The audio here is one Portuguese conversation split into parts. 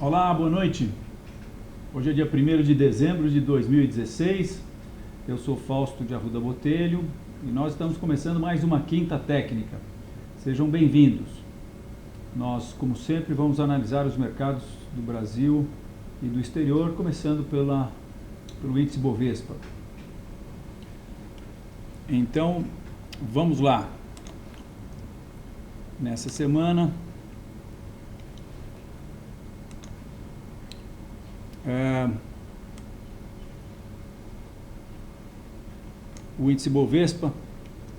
Olá, boa noite. Hoje é dia 1º de dezembro de 2016. Eu sou Fausto de Arruda Botelho e nós estamos começando mais uma Quinta Técnica. Sejam bem-vindos. Nós, como sempre, vamos analisar os mercados do Brasil e do exterior, começando pelo índice Bovespa. Então, vamos lá. Nessa semana, o índice Bovespa,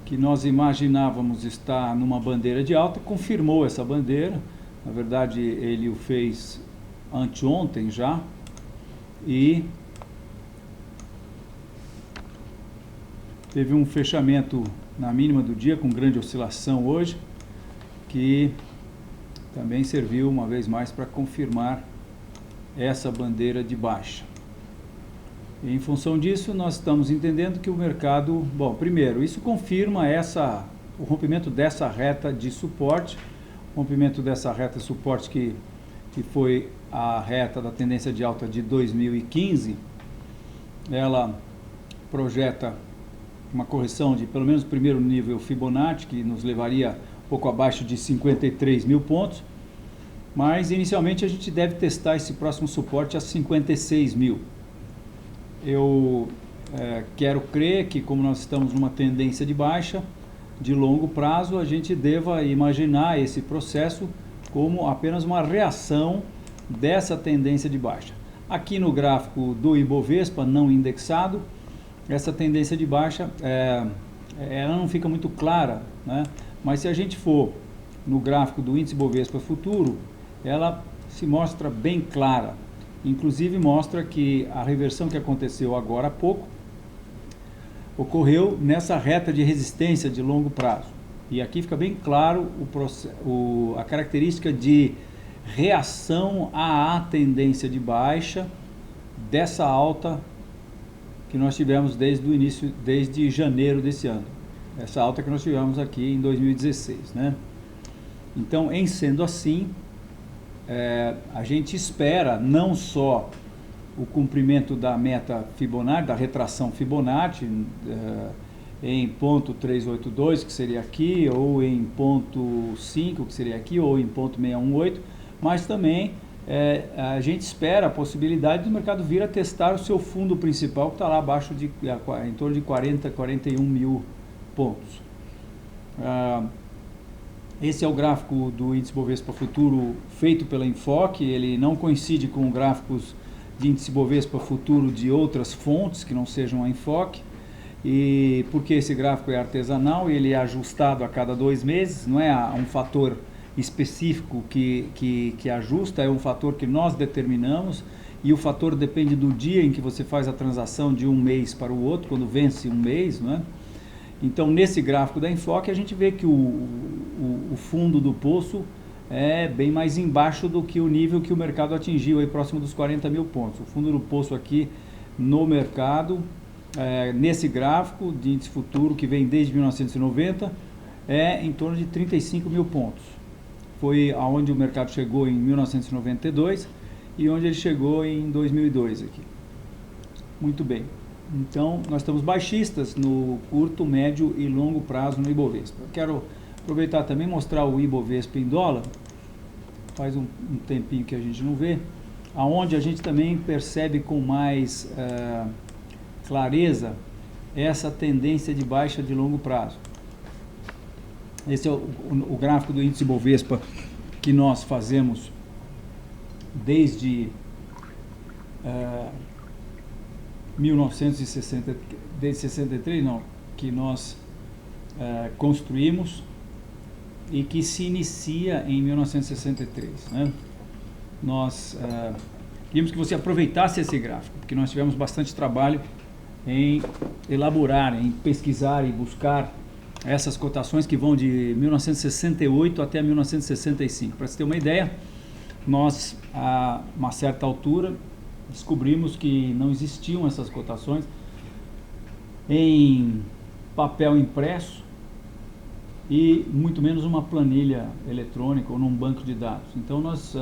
que nós imaginávamos estar numa bandeira de alta, confirmou essa bandeira. Na verdade, ele o fez anteontem já, e teve um fechamento na mínima do dia, com grande oscilação hoje, que também serviu uma vez mais para confirmar essa bandeira de baixa. E em função disso, nós estamos entendendo que o mercado... Bom, primeiro, isso confirma o rompimento dessa reta de suporte, rompimento dessa reta de suporte que foi a reta da tendência de alta de 2015. Ela projeta uma correção de pelo menos o primeiro nível Fibonacci, que nos levaria um pouco abaixo de 53 mil pontos, mas inicialmente a gente deve testar esse próximo suporte a 56 mil. Eu quero crer que, como nós estamos numa tendência de baixa, de longo prazo, a gente deva imaginar esse processo como apenas uma reação dessa tendência de baixa. Aqui no gráfico do Ibovespa não indexado, essa tendência de baixa ela não fica muito clara, né? Mas se a gente for no gráfico do índice Bovespa futuro, ela se mostra bem clara. Inclusive mostra que a reversão que aconteceu agora há pouco ocorreu nessa reta de resistência de longo prazo. E aqui fica bem claro a característica de reação à tendência de baixa dessa alta que nós tivemos desde o início, desde janeiro desse ano. Essa alta que nós tivemos aqui em 2016, né? Então, em sendo assim, a gente espera não só o cumprimento da meta Fibonacci, da retração Fibonacci, em ponto 382, que seria aqui, ou em ponto 5, que seria aqui, ou em ponto 618, mas também a gente espera a possibilidade do mercado vir a testar o seu fundo principal, que está lá abaixo em torno de 41 mil pontos. Esse é o gráfico do índice Bovespa futuro feito pela Enfoque. Ele não coincide com gráficos de índice Bovespa futuro de outras fontes que não sejam a Enfoque, e porque esse gráfico é artesanal, ele é ajustado a cada 2 meses, não é um fator específico que ajusta, é um fator que nós determinamos, e o fator depende do dia em que você faz a transação de um mês para o outro, quando vence um mês, não é? Então, nesse gráfico da Enfoque, a gente vê que o fundo do poço é bem mais embaixo do que o nível que o mercado atingiu, aí próximo dos 40 mil pontos. O fundo do poço aqui no mercado, nesse gráfico de índice futuro, que vem desde 1990, é em torno de 35 mil pontos. Foi aonde o mercado chegou em 1992 e onde ele chegou em 2002 aqui. Muito bem. Então, nós estamos baixistas no curto, médio e longo prazo no Ibovespa. Eu quero aproveitar também e mostrar o Ibovespa em dólar. Faz um tempinho que a gente não vê. Aonde a gente também percebe com mais clareza essa tendência de baixa de longo prazo. Esse é o gráfico do índice Bovespa que nós fazemos desde 1963, não, que nós construímos e que se inicia em 1963, né? Nós queríamos que você aproveitasse esse gráfico, porque nós tivemos bastante trabalho em elaborar, em pesquisar e buscar essas cotações que vão de 1968 até 1965. Para você ter uma ideia, nós, a uma certa altura, descobrimos que não existiam essas cotações em papel impresso e muito menos uma planilha eletrônica ou num banco de dados. Então nós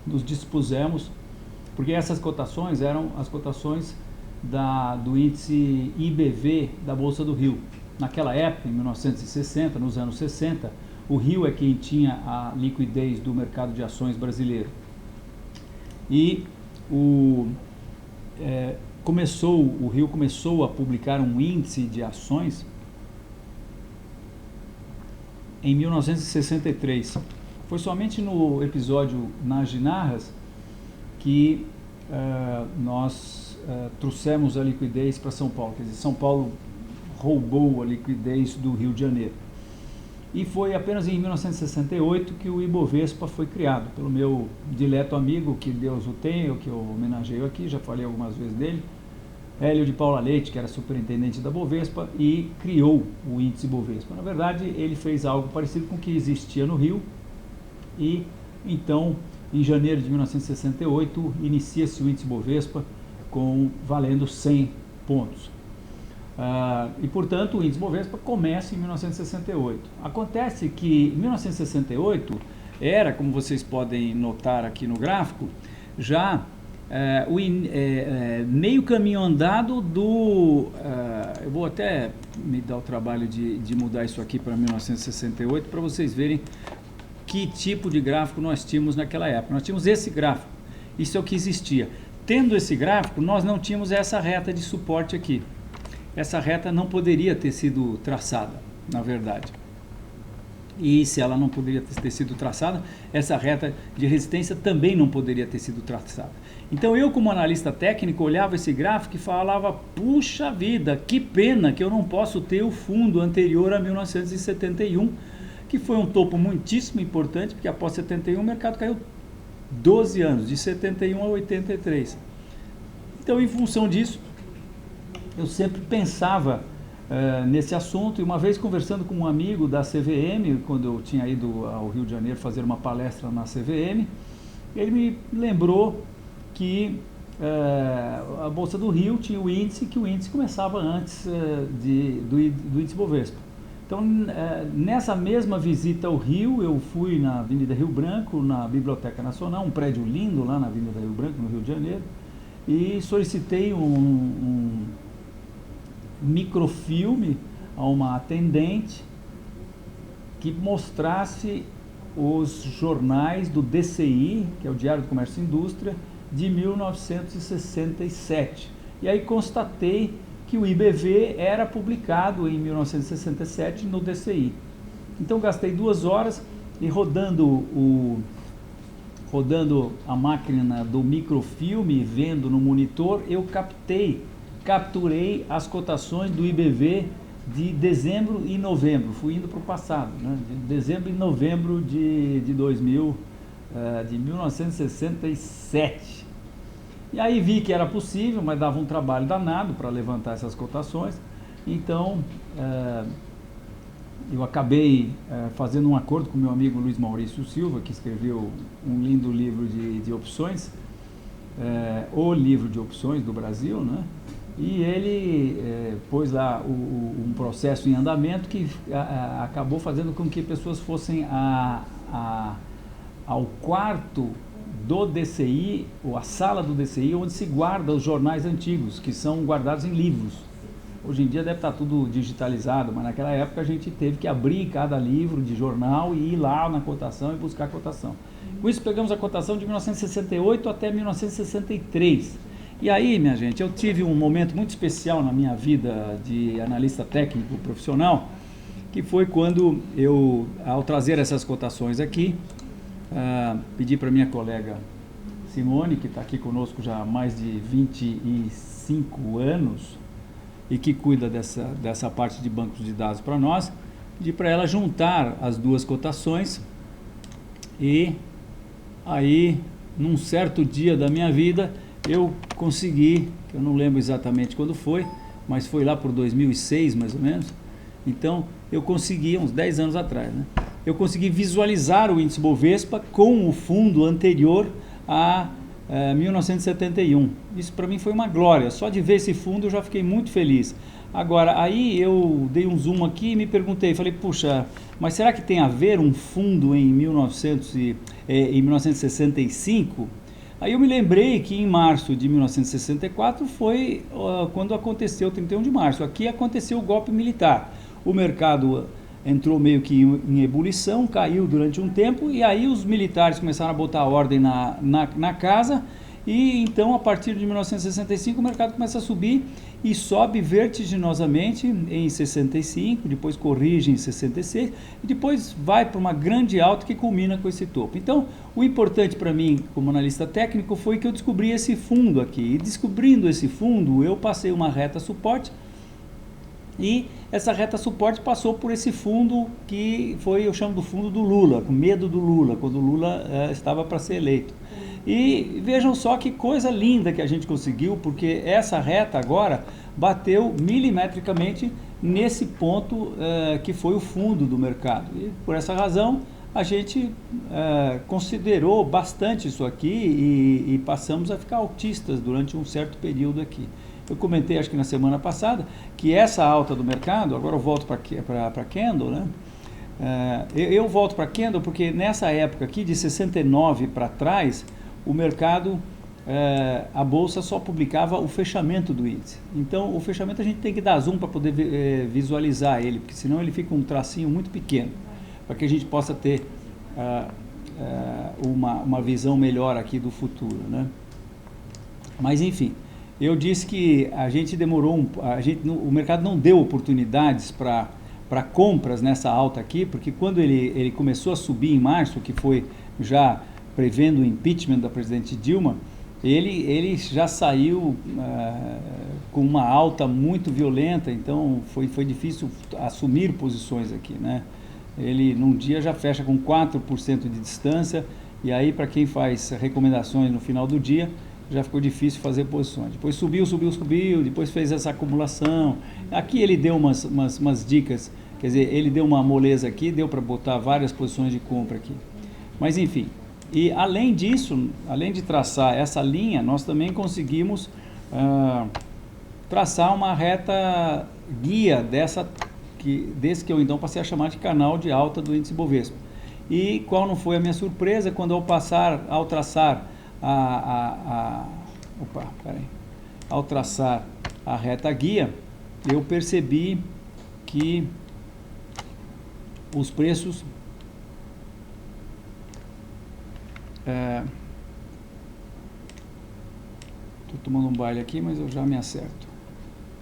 nos dispusemos, porque essas cotações eram as cotações do índice IBV da Bolsa do Rio. Naquela época, em 1960, nos anos 60, o Rio é quem tinha a liquidez do mercado de ações brasileiro. E o Rio começou a publicar um índice de ações em 1963. Foi somente no episódio Nas Ginarras que nós trouxemos a liquidez para São Paulo. Quer dizer, São Paulo roubou a liquidez do Rio de Janeiro. E foi apenas em 1968 que o Ibovespa foi criado pelo meu dileto amigo, que Deus o tenha, que eu homenageio aqui, já falei algumas vezes dele, Hélio de Paula Leite, que era superintendente da Bovespa, e criou o índice Bovespa. Na verdade, ele fez algo parecido com o que existia no Rio, e então, em janeiro de 1968, inicia-se o índice Bovespa valendo 100 pontos. E, portanto, o índice Bovespa começa em 1968. Acontece que em 1968 era, como vocês podem notar aqui no gráfico, já meio caminho andado eu vou até me dar o trabalho de mudar isso aqui para 1968 para vocês verem que tipo de gráfico nós tínhamos naquela época. Nós tínhamos esse gráfico, isso é o que existia. Tendo esse gráfico, nós não tínhamos essa reta de suporte aqui. Essa reta não poderia ter sido traçada, na verdade. E se ela não poderia ter sido traçada, essa reta de resistência também não poderia ter sido traçada. Então eu, como analista técnico, olhava esse gráfico e falava, puxa vida, que pena que eu não posso ter o fundo anterior a 1971, que foi um topo muitíssimo importante, porque após 71 o mercado caiu 12 anos, de 71 a 83. Então, em função disso, eu sempre pensava nesse assunto, e uma vez conversando com um amigo da CVM, quando eu tinha ido ao Rio de Janeiro fazer uma palestra na CVM, ele me lembrou que a Bolsa do Rio tinha o índice, que o índice começava antes do índice Bovespa. Então, nessa mesma visita ao Rio, eu fui na Avenida Rio Branco, na Biblioteca Nacional, um prédio lindo lá na Avenida Rio Branco, no Rio de Janeiro, e solicitei um microfilme a uma atendente que mostrasse os jornais do DCI, que é o Diário do Comércio e Indústria, de 1967. E aí constatei que o IBV era publicado em 1967 no DCI. Então gastei 2 horas e rodando a máquina do microfilme, vendo no monitor, eu capturei as cotações do IBV de dezembro e novembro. Fui indo para o passado, né? De dezembro e novembro de 1967. E aí vi que era possível, mas dava um trabalho danado para levantar essas cotações. Então, eu acabei fazendo um acordo com meu amigo Luiz Maurício Silva, que escreveu um lindo livro de opções, o livro de opções do Brasil, né? E ele pôs lá um processo em andamento que acabou fazendo com que pessoas fossem ao quarto do DCI, ou a sala do DCI, onde se guarda os jornais antigos, que são guardados em livros. Hoje em dia deve estar tudo digitalizado, mas naquela época a gente teve que abrir cada livro de jornal e ir lá na cotação e buscar a cotação. Com isso pegamos a cotação de 1968 até 1963. E aí, minha gente, eu tive um momento muito especial na minha vida de analista técnico profissional, que foi quando eu, ao trazer essas cotações aqui, pedi para minha colega Simone, que está aqui conosco já há mais de 25 anos e que cuida dessa parte de bancos de dados para nós, pedi para ela juntar as duas cotações. E aí, num certo dia da minha vida, eu consegui, eu não lembro exatamente quando foi, mas foi lá por 2006 mais ou menos. Então eu consegui, uns 10 anos atrás, né? Eu consegui visualizar o índice Bovespa com o fundo anterior a 1971. Isso para mim foi uma glória. Só de ver esse fundo eu já fiquei muito feliz. Agora, aí eu dei um zoom aqui e me perguntei, falei, puxa, mas será que tem a ver um fundo em 1965? Aí eu me lembrei que em março de 1964 foi quando aconteceu o 31 de março. Aqui aconteceu o golpe militar. O mercado entrou meio que em ebulição, caiu durante um tempo, e aí os militares começaram a botar ordem na casa, e então a partir de 1965 o mercado começa a subir e sobe vertiginosamente em 65, depois corrige em 66 e depois vai para uma grande alta que culmina com esse topo. Então, o importante para mim, como analista técnico, foi que eu descobri esse fundo aqui. E descobrindo esse fundo, eu passei uma reta suporte, e essa reta suporte passou por esse fundo que foi, eu chamo do fundo do Lula, com medo do Lula, quando o Lula estava para ser eleito. E vejam só que coisa linda que a gente conseguiu, porque essa reta agora bateu milimetricamente nesse ponto que foi o fundo do mercado. E por essa razão a gente considerou bastante isso aqui e passamos a ficar altistas durante um certo período aqui. Eu comentei, acho que na semana passada, que essa alta do mercado, agora eu volto para Candle, né? Eu volto para Candle porque nessa época aqui, de 69 para trás, o mercado, a bolsa só publicava o fechamento do índice. Então, o fechamento a gente tem que dar zoom para poder visualizar ele, porque senão ele fica um tracinho muito pequeno, para que a gente possa ter uma visão melhor aqui do futuro, né? Mas, enfim, eu disse que a gente demorou, o mercado não deu oportunidades para compras nessa alta aqui, porque quando ele começou a subir em março, que foi já prevendo o impeachment da presidente Dilma, ele já saiu com uma alta muito violenta, então foi difícil assumir posições aqui, né? Ele num dia já fecha com 4% de distância, e aí para quem faz recomendações no final do dia, já ficou difícil fazer posições. Depois subiu, depois fez essa acumulação. Aqui ele deu umas dicas, quer dizer, ele deu uma moleza aqui, deu para botar várias posições de compra aqui. Mas enfim, e além disso, além de traçar essa linha, nós também conseguimos traçar uma reta guia desse que eu então passei a chamar de canal de alta do índice Bovespa. E qual não foi a minha surpresa quando ao traçar ao traçar a reta guia, eu percebi que os preços estou tomando um baile aqui, mas eu já me acerto.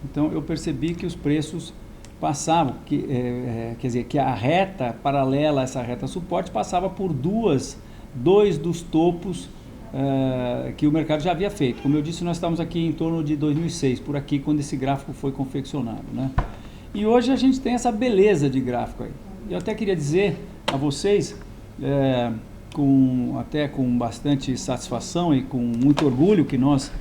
Então eu percebi que os preços passavam, quer dizer, que a reta paralela a essa reta suporte passava por dois dos topos que o mercado já havia feito. Como eu disse, nós estamos aqui em torno de 2006, por aqui, quando esse gráfico foi confeccionado, né? E hoje a gente tem essa beleza de gráfico aí. Eu até queria dizer a vocês, até com bastante satisfação e com muito orgulho, que nós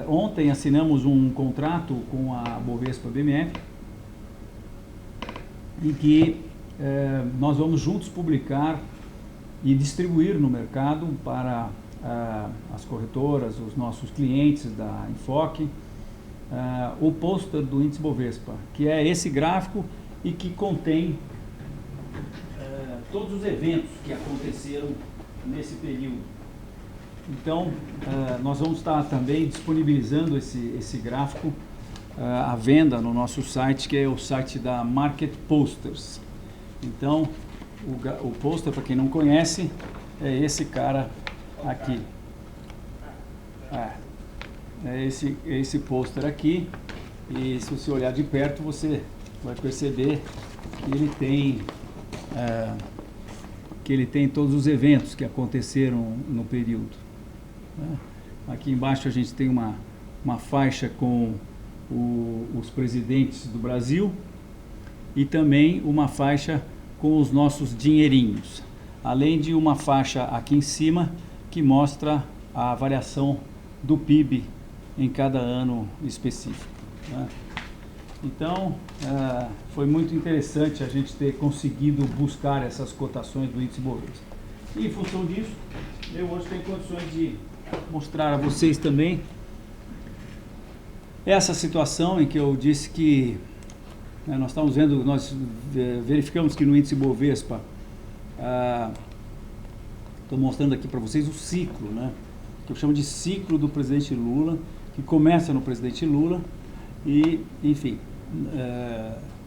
ontem assinamos um contrato com a Bovespa BMF, em que nós vamos juntos publicar e distribuir no mercado para as corretoras, os nossos clientes da Enfoque, o pôster do índice Bovespa, que é esse gráfico e que contém todos os eventos que aconteceram nesse período. Então, nós vamos estar também disponibilizando esse gráfico à venda no nosso site, que é o site da Market Posters. Então, o pôster, para quem não conhece, é esse cara aqui. É esse pôster aqui, e se você olhar de perto, você vai perceber que ele tem todos os eventos que aconteceram no período. Aqui embaixo a gente tem uma faixa com os presidentes do Brasil e também uma faixa com os nossos dinheirinhos, além de uma faixa aqui em cima que mostra a variação do PIB em cada ano específico, né? Então, foi muito interessante a gente ter conseguido buscar essas cotações do índice Bovespa. E em função disso, eu hoje tenho condições de mostrar a vocês também essa situação em que eu disse que nós estamos vendo, nós verificamos que no índice Bovespa, estou mostrando aqui para vocês o ciclo, né, que eu chamo de ciclo do presidente Lula, que começa no presidente Lula e, enfim,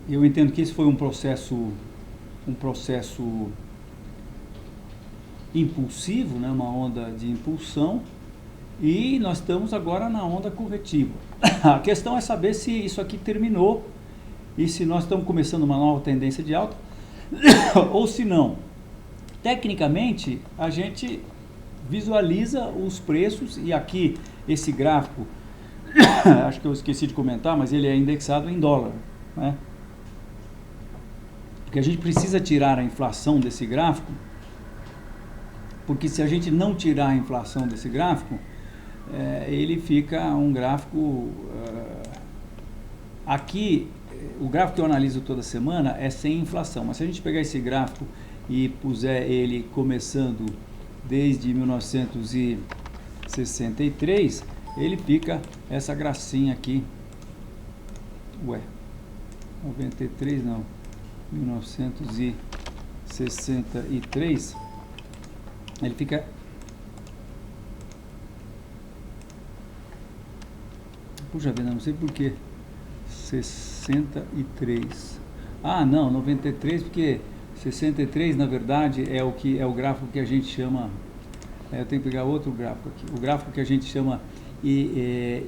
eu entendo que esse foi um processo impulsivo, né, uma onda de impulsão, e nós estamos agora na onda corretiva. A questão é saber se isso aqui terminou e se nós estamos começando uma nova tendência de alta ou se não. Tecnicamente, a gente visualiza os preços, e aqui esse gráfico, acho que eu esqueci de comentar, mas ele é indexado em dólar, né? Porque a gente precisa tirar a inflação desse gráfico, porque se a gente não tirar a inflação desse gráfico, ele fica um gráfico... aqui, o gráfico que eu analiso toda semana é sem inflação, mas se a gente pegar esse gráfico e puser ele começando desde 1963, ele fica essa gracinha aqui. 93 não, 1963, ele fica... Puxa vida, não sei porquê. 63. Ah, não, 93, porque 63 na verdade é o gráfico que a gente chama... eu tenho que pegar outro gráfico aqui. O gráfico que a gente chama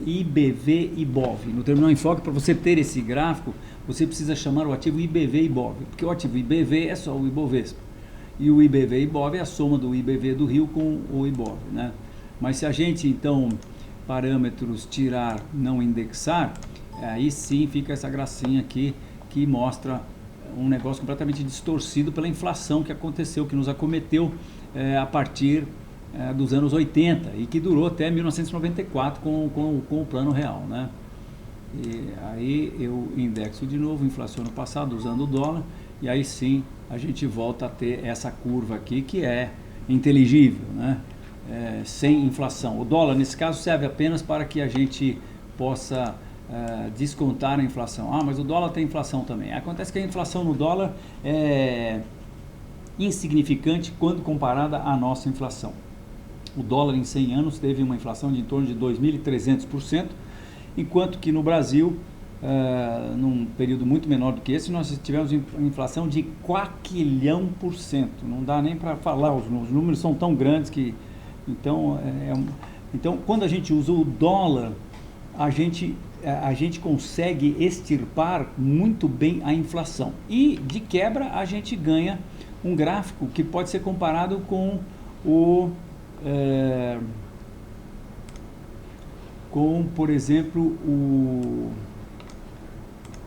IBV-IBOV. No Terminal Enfoque, para você ter esse gráfico, você precisa chamar o ativo IBV-IBOV, porque o ativo IBV é só o Ibovespa. E o IBV-IBOV é a soma do IBV do Rio com o IBOV, né? Mas se a gente, então, parâmetros tirar, não indexar, aí sim fica essa gracinha aqui que mostra um negócio completamente distorcido pela inflação que aconteceu, que nos acometeu a partir dos anos 80 e que durou até 1994 com o plano real, né? E aí eu indexo de novo, inflaciono no passado usando o dólar, e aí sim a gente volta a ter essa curva aqui que é inteligível, né? Sem inflação. O dólar nesse caso serve apenas para que a gente possa descontar a inflação. Ah, mas o dólar tem inflação também. Acontece que a inflação no dólar é insignificante quando comparada à nossa inflação. O dólar em 100 anos teve uma inflação de em torno de 2.300%, enquanto que no Brasil, num período muito menor do que esse, nós tivemos inflação de 4.000%. Não dá nem para falar, os números são tão grandes que... Então, quando a gente usa o dólar, a gente consegue extirpar muito bem a inflação. E, de quebra, a gente ganha um gráfico que pode ser comparado com por exemplo,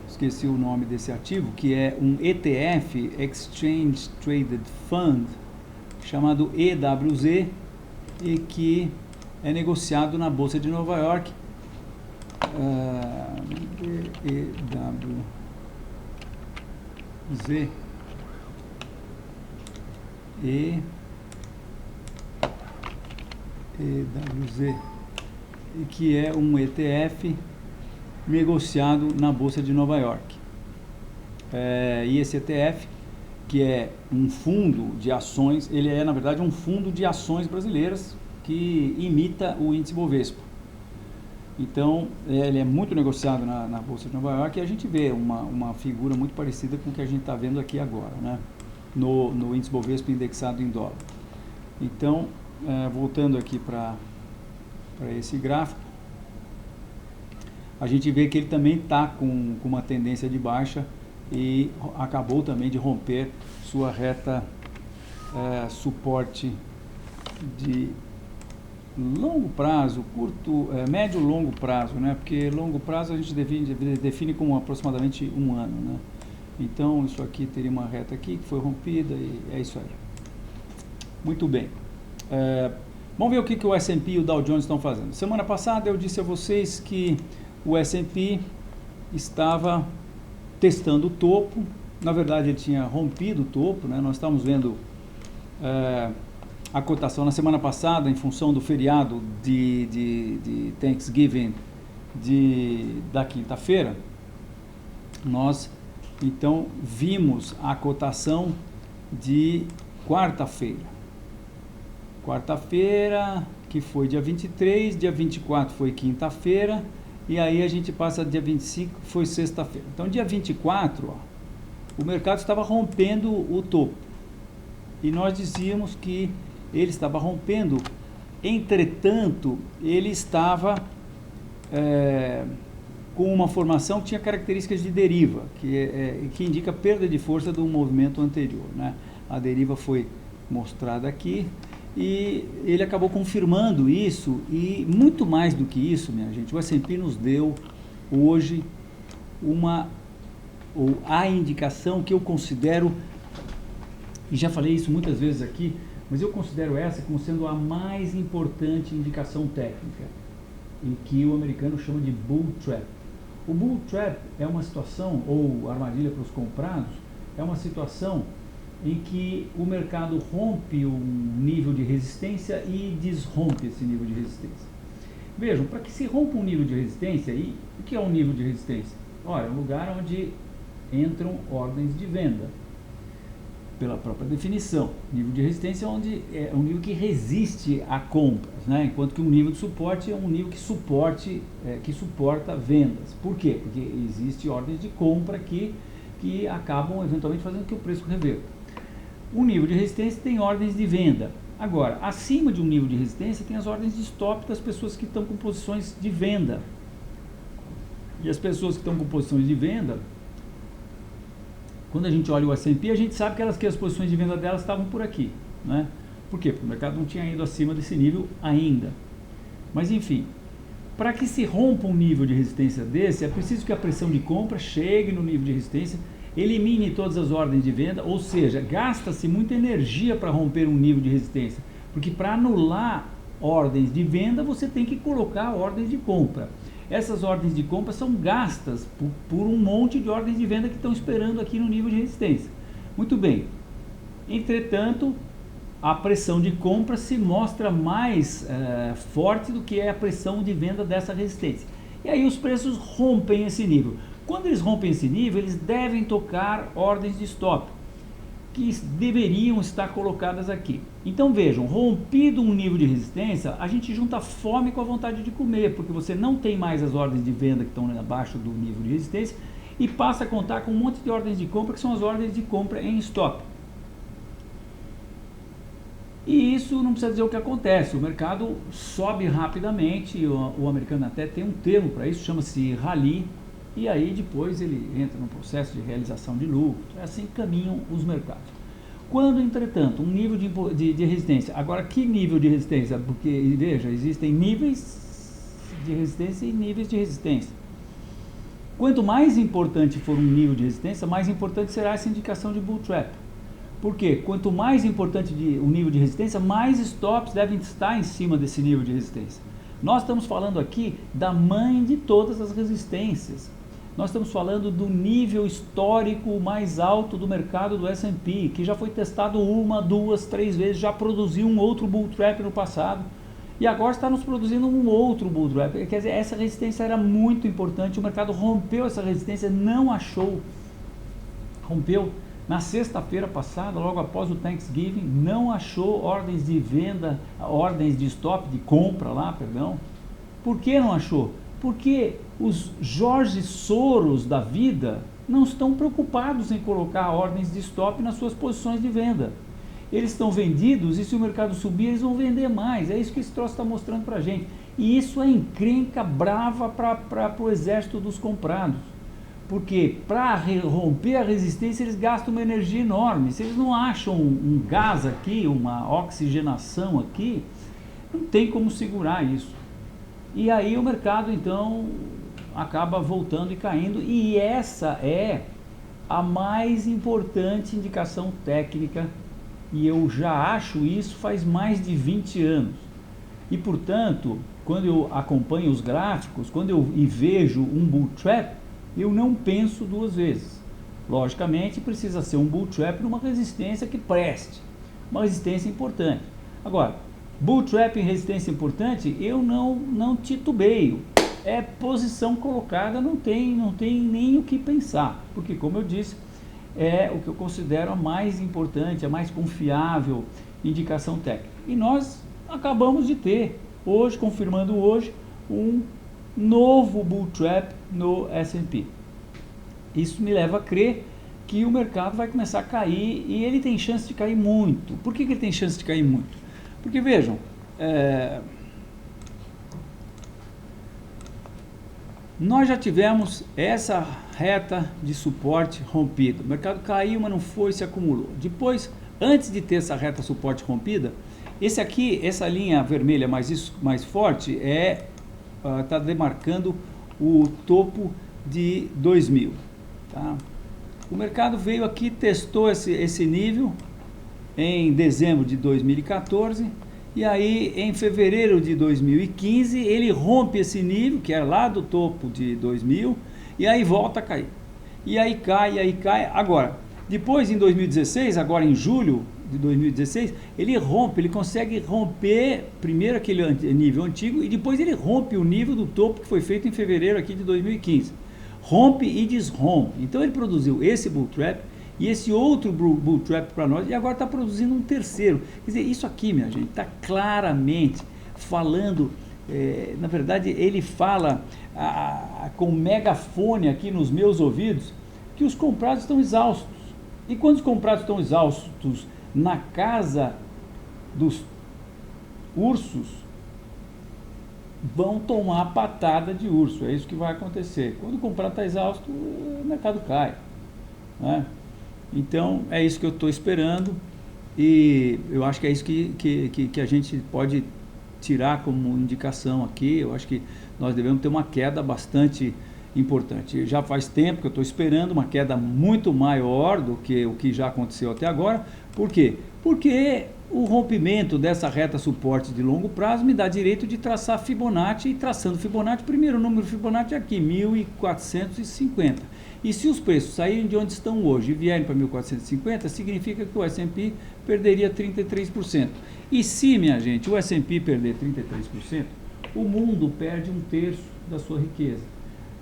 esqueci o nome desse ativo, que é um ETF, Exchange Traded Fund, chamado EWZ, e que é negociado na Bolsa de Nova York. EWZ que é um ETF negociado na Bolsa de Nova York. E esse ETF, que é um fundo de ações, ele é na verdade um fundo de ações brasileiras que imita o índice Bovespa. Então, ele é muito negociado na Bolsa de Nova York, e a gente vê uma figura muito parecida com o que a gente está vendo aqui agora, né? No índice Bovespa indexado em dólar. Então, voltando aqui para esse gráfico, a gente vê que ele também está com uma tendência de baixa e acabou também de romper sua reta suporte de longo prazo, médio longo prazo, né? Porque longo prazo a gente define como aproximadamente um ano, né? Então isso aqui teria uma reta aqui que foi rompida e é isso aí. Muito bem. Vamos ver o que o S&P e o Dow Jones estão fazendo. Semana passada eu disse a vocês que o S&P estava testando o topo. Na verdade ele tinha rompido o topo, né? Nós estamos vendo a cotação na semana passada, em função do feriado de Thanksgiving da quinta-feira, nós então vimos a cotação de quarta-feira. Quarta-feira, que foi dia 23, dia 24 foi quinta-feira, e aí a gente passa dia 25, que foi sexta-feira. Então, dia 24, ó, o mercado estava rompendo o topo. E nós dizíamos que ele estava rompendo, entretanto, ele estava com uma formação que tinha características de deriva, que indica perda de força do movimento anterior, né? A deriva foi mostrada aqui e ele acabou confirmando isso, e muito mais do que isso, minha gente, o S&P nos deu hoje a indicação que eu considero, e já falei isso muitas vezes aqui, mas eu considero essa como sendo a mais importante indicação técnica, em que o americano chama de bull trap. O bull trap é uma situação, ou armadilha para os comprados, é uma situação em que o mercado rompe um nível de resistência e desrompe esse nível de resistência. Vejam, para que se rompa um nível de resistência, e o que é um nível de resistência? Olha, é um lugar onde entram ordens de venda, pela própria definição. Nível de resistência é um nível que resiste a compras, né? Enquanto que um nível de suporte é um nível que suporta vendas. Por quê? Porque existe ordens de compra que acabam eventualmente fazendo que o preço reverta. O nível de resistência tem ordens de venda. Agora, acima de um nível de resistência tem as ordens de stop das pessoas que estão com posições de venda. E as pessoas que estão com posições de venda, quando a gente olha o S&P, a gente sabe que as posições de venda delas estavam por aqui, né? Por quê? Porque o mercado não tinha ido acima desse nível ainda. Mas enfim, para que se rompa um nível de resistência desse, é preciso que a pressão de compra chegue no nível de resistência, elimine todas as ordens de venda, ou seja, gasta-se muita energia para romper um nível de resistência, porque para anular ordens de venda você tem que colocar ordens de compra. Essas ordens de compra são gastas por um monte de ordens de venda que estão esperando aqui no nível de resistência. Muito bem, entretanto, a pressão de compra se mostra mais forte do que é a pressão de venda dessa resistência. E aí os preços rompem esse nível. Quando eles rompem esse nível, eles devem tocar ordens de stop, que deveriam estar colocadas aqui. Então vejam, rompido um nível de resistência, a gente junta a fome com a vontade de comer, porque você não tem mais as ordens de venda que estão abaixo do nível de resistência e passa a contar com um monte de ordens de compra, que são as ordens de compra em stop. E isso não precisa dizer o que acontece, o mercado sobe rapidamente, o americano até tem um termo para isso, chama-se rally, e aí depois ele entra no processo de realização de lucro. Assim caminham os mercados. Quando, entretanto, um nível de resistência, agora que nível de resistência? Porque, veja, existem níveis de resistência e níveis de resistência. Quanto mais importante for um nível de resistência, mais importante será essa indicação de bull trap. Por quê? Quanto mais importante o nível de resistência, mais stops devem estar em cima desse nível de resistência. Nós estamos falando aqui da mãe de todas as resistências. Nós estamos falando do nível histórico mais alto do mercado do S&P, que já foi testado 1, 2, 3 vezes, já produziu um outro bull trap no passado, e agora está nos produzindo um outro bull trap. Quer dizer, essa resistência era muito importante, o mercado rompeu essa resistência, não achou, rompeu na sexta-feira passada, logo após o Thanksgiving, não achou ordens de venda, ordens de stop, de compra lá, perdão. Por que não achou? Porque os Jorge Soros da vida não estão preocupados em colocar ordens de stop nas suas posições de venda. Eles estão vendidos e se o mercado subir, eles vão vender mais. É isso que esse troço está mostrando para a gente. E isso é encrenca brava para o exército dos comprados. Porque para romper a resistência, eles gastam uma energia enorme. Se eles não acham um gás aqui, uma oxigenação aqui, não tem como segurar isso. E aí o mercado, então, acaba voltando e caindo. E essa é a mais importante indicação técnica. E eu já acho isso faz mais de 20 anos. E, portanto, quando eu acompanho os gráficos, quando eu vejo um bull trap, eu não penso duas vezes. Logicamente, precisa ser um bull trap numa resistência que preste. Uma resistência importante. Agora, bull trap em resistência importante, eu não titubeio. é posição colocada, não tem nem o que pensar, porque, como eu disse, é o que eu considero a mais importante, a mais confiável indicação técnica. E nós acabamos de ter, hoje, confirmando hoje, um novo bull trap no S&P. Isso me leva a crer que o mercado vai começar a cair, e ele tem chance de cair muito. Por que ele tem chance de cair muito? Porque, vejam, nós já tivemos essa reta de suporte rompida. O mercado caiu, mas não foi, se acumulou. Depois, antes de ter essa reta suporte rompida, essa linha vermelha mais forte está demarcando o topo de 2000. Tá? O mercado veio aqui, testou esse nível em dezembro de 2014, e aí em fevereiro de 2015 ele rompe esse nível, que era lá do topo de 2000, e aí volta a cair. E aí cai. Agora, depois em 2016, agora em julho de 2016, ele consegue romper primeiro aquele nível antigo, e depois ele rompe o nível do topo que foi feito em fevereiro aqui de 2015. Rompe e desrompe. Então ele produziu esse bull trap e esse outro bull trap para nós, e agora está produzindo um terceiro. Quer dizer, isso aqui, minha gente, está claramente falando, na verdade ele fala com megafone aqui nos meus ouvidos, que os comprados estão exaustos. E quando os comprados estão exaustos na casa dos ursos, vão tomar patada de urso. É isso que vai acontecer. Quando o comprado está exausto, o mercado cai, né? Então é isso que eu estou esperando, e eu acho que é isso que a gente pode tirar como indicação aqui. Eu acho que nós devemos ter uma queda bastante importante. Já faz tempo que eu estou esperando uma queda muito maior do que o que já aconteceu até agora. Por quê? Porque o rompimento dessa reta suporte de longo prazo me dá direito de traçar Fibonacci, e traçando Fibonacci, primeiro número Fibonacci é aqui, 1450. E se os preços saírem de onde estão hoje e vierem para 1450, significa que o S&P perderia 33%. E se, minha gente, o S&P perder 33%, o mundo perde um terço da sua riqueza,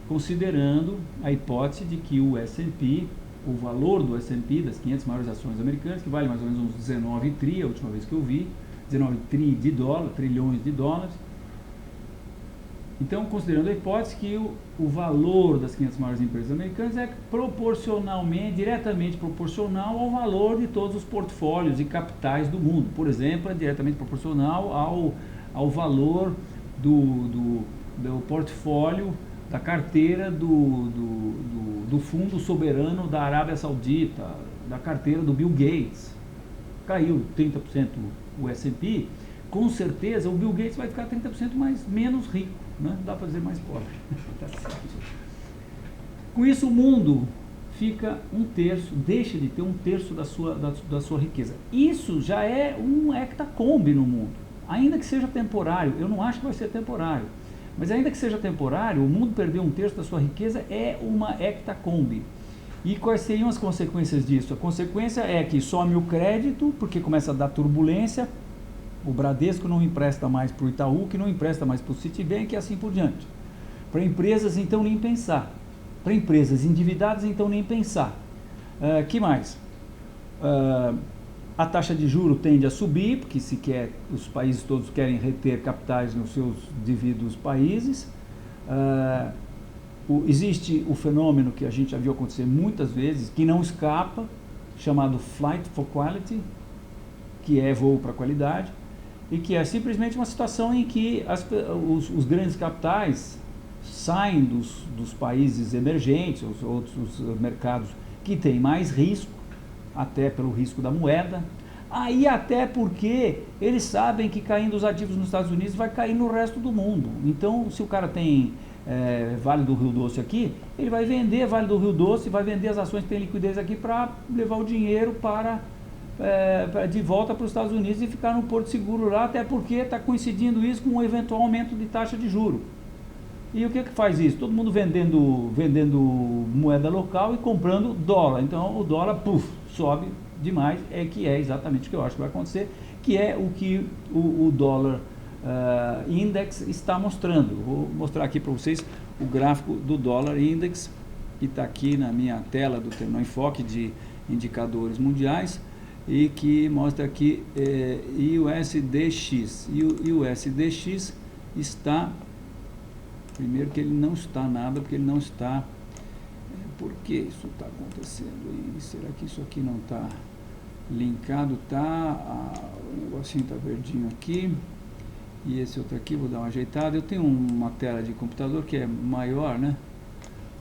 considerando a hipótese de que o S&P, o valor do S&P, das 500 maiores ações americanas, que vale mais ou menos uns 19 tri, a última vez que eu vi, 19 trilhões de dólares. Então, considerando a hipótese que o valor das 500 maiores empresas americanas é diretamente proporcional ao valor de todos os portfólios e capitais do mundo. Por exemplo, é diretamente proporcional ao valor do portfólio, da carteira do Fundo Soberano da Arábia Saudita, da carteira do Bill Gates. Caiu 30% o S&P, com certeza o Bill Gates vai ficar 30% menos rico, né? Não dá para dizer mais pobre. Tá certo. Com isso, o mundo fica deixa de ter um terço da sua riqueza. Isso já é um hectacombe no mundo, ainda que seja temporário. Eu não acho que vai ser temporário, mas ainda que seja temporário, o mundo perder um terço da sua riqueza é uma hectacombe. E quais seriam as consequências disso? A consequência é que some o crédito, porque começa a dar turbulência. O Bradesco não empresta mais para o Itaú, que não empresta mais para o Citibank, e assim por diante. Para empresas, então, nem pensar. Para empresas endividadas, então, nem pensar. Que mais? A taxa de juros tende a subir, porque os países todos querem reter capitais nos seus devidos países. Existe o fenômeno que a gente já viu acontecer muitas vezes, que não escapa, chamado Flight for Quality, que é voo para qualidade, e que é simplesmente uma situação em que os grandes capitais saem dos países emergentes, os outros mercados que têm mais risco, até pelo risco da moeda, aí até porque eles sabem que caindo os ativos nos Estados Unidos vai cair no resto do mundo. Então, se o cara tem Vale do Rio Doce aqui, ele vai vender Vale do Rio Doce, vai vender as ações que tem liquidez aqui para levar o dinheiro de volta para os Estados Unidos e ficar no porto seguro lá, até porque está coincidindo isso com um eventual aumento de taxa de juros. E o que faz isso? Todo mundo vendendo moeda local e comprando dólar. Então o dólar sobe demais, que é exatamente o que eu acho que vai acontecer, que é o que o dólar Index está mostrando. Vou mostrar aqui para vocês o gráfico do dólar index, que está aqui na minha tela do Terminal Enfoque de indicadores mundiais, e que mostra aqui USDX. E o USDX está, primeiro que ele não está nada, porque ele não está. Por que isso está acontecendo? E será que isso aqui não está linkado? Tá, o negocinho está verdinho aqui, e esse outro aqui, vou dar uma ajeitada. Eu tenho uma tela de computador que é maior, né?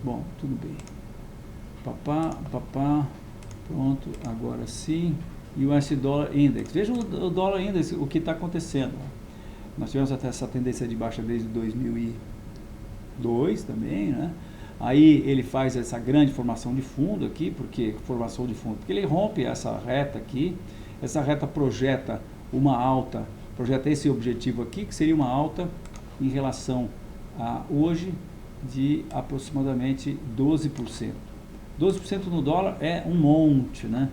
Bom, tudo bem. Pronto, agora sim. E o US Dollar Index. Veja o dólar index, o que está acontecendo. Nós tivemos até essa tendência de baixa desde 2002 também, né? Aí ele faz essa grande formação de fundo aqui, porque ele rompe essa reta aqui, essa reta projeta uma alta, projeta esse objetivo aqui, que seria uma alta em relação a hoje de aproximadamente 12%. 12% no dólar é um monte, né?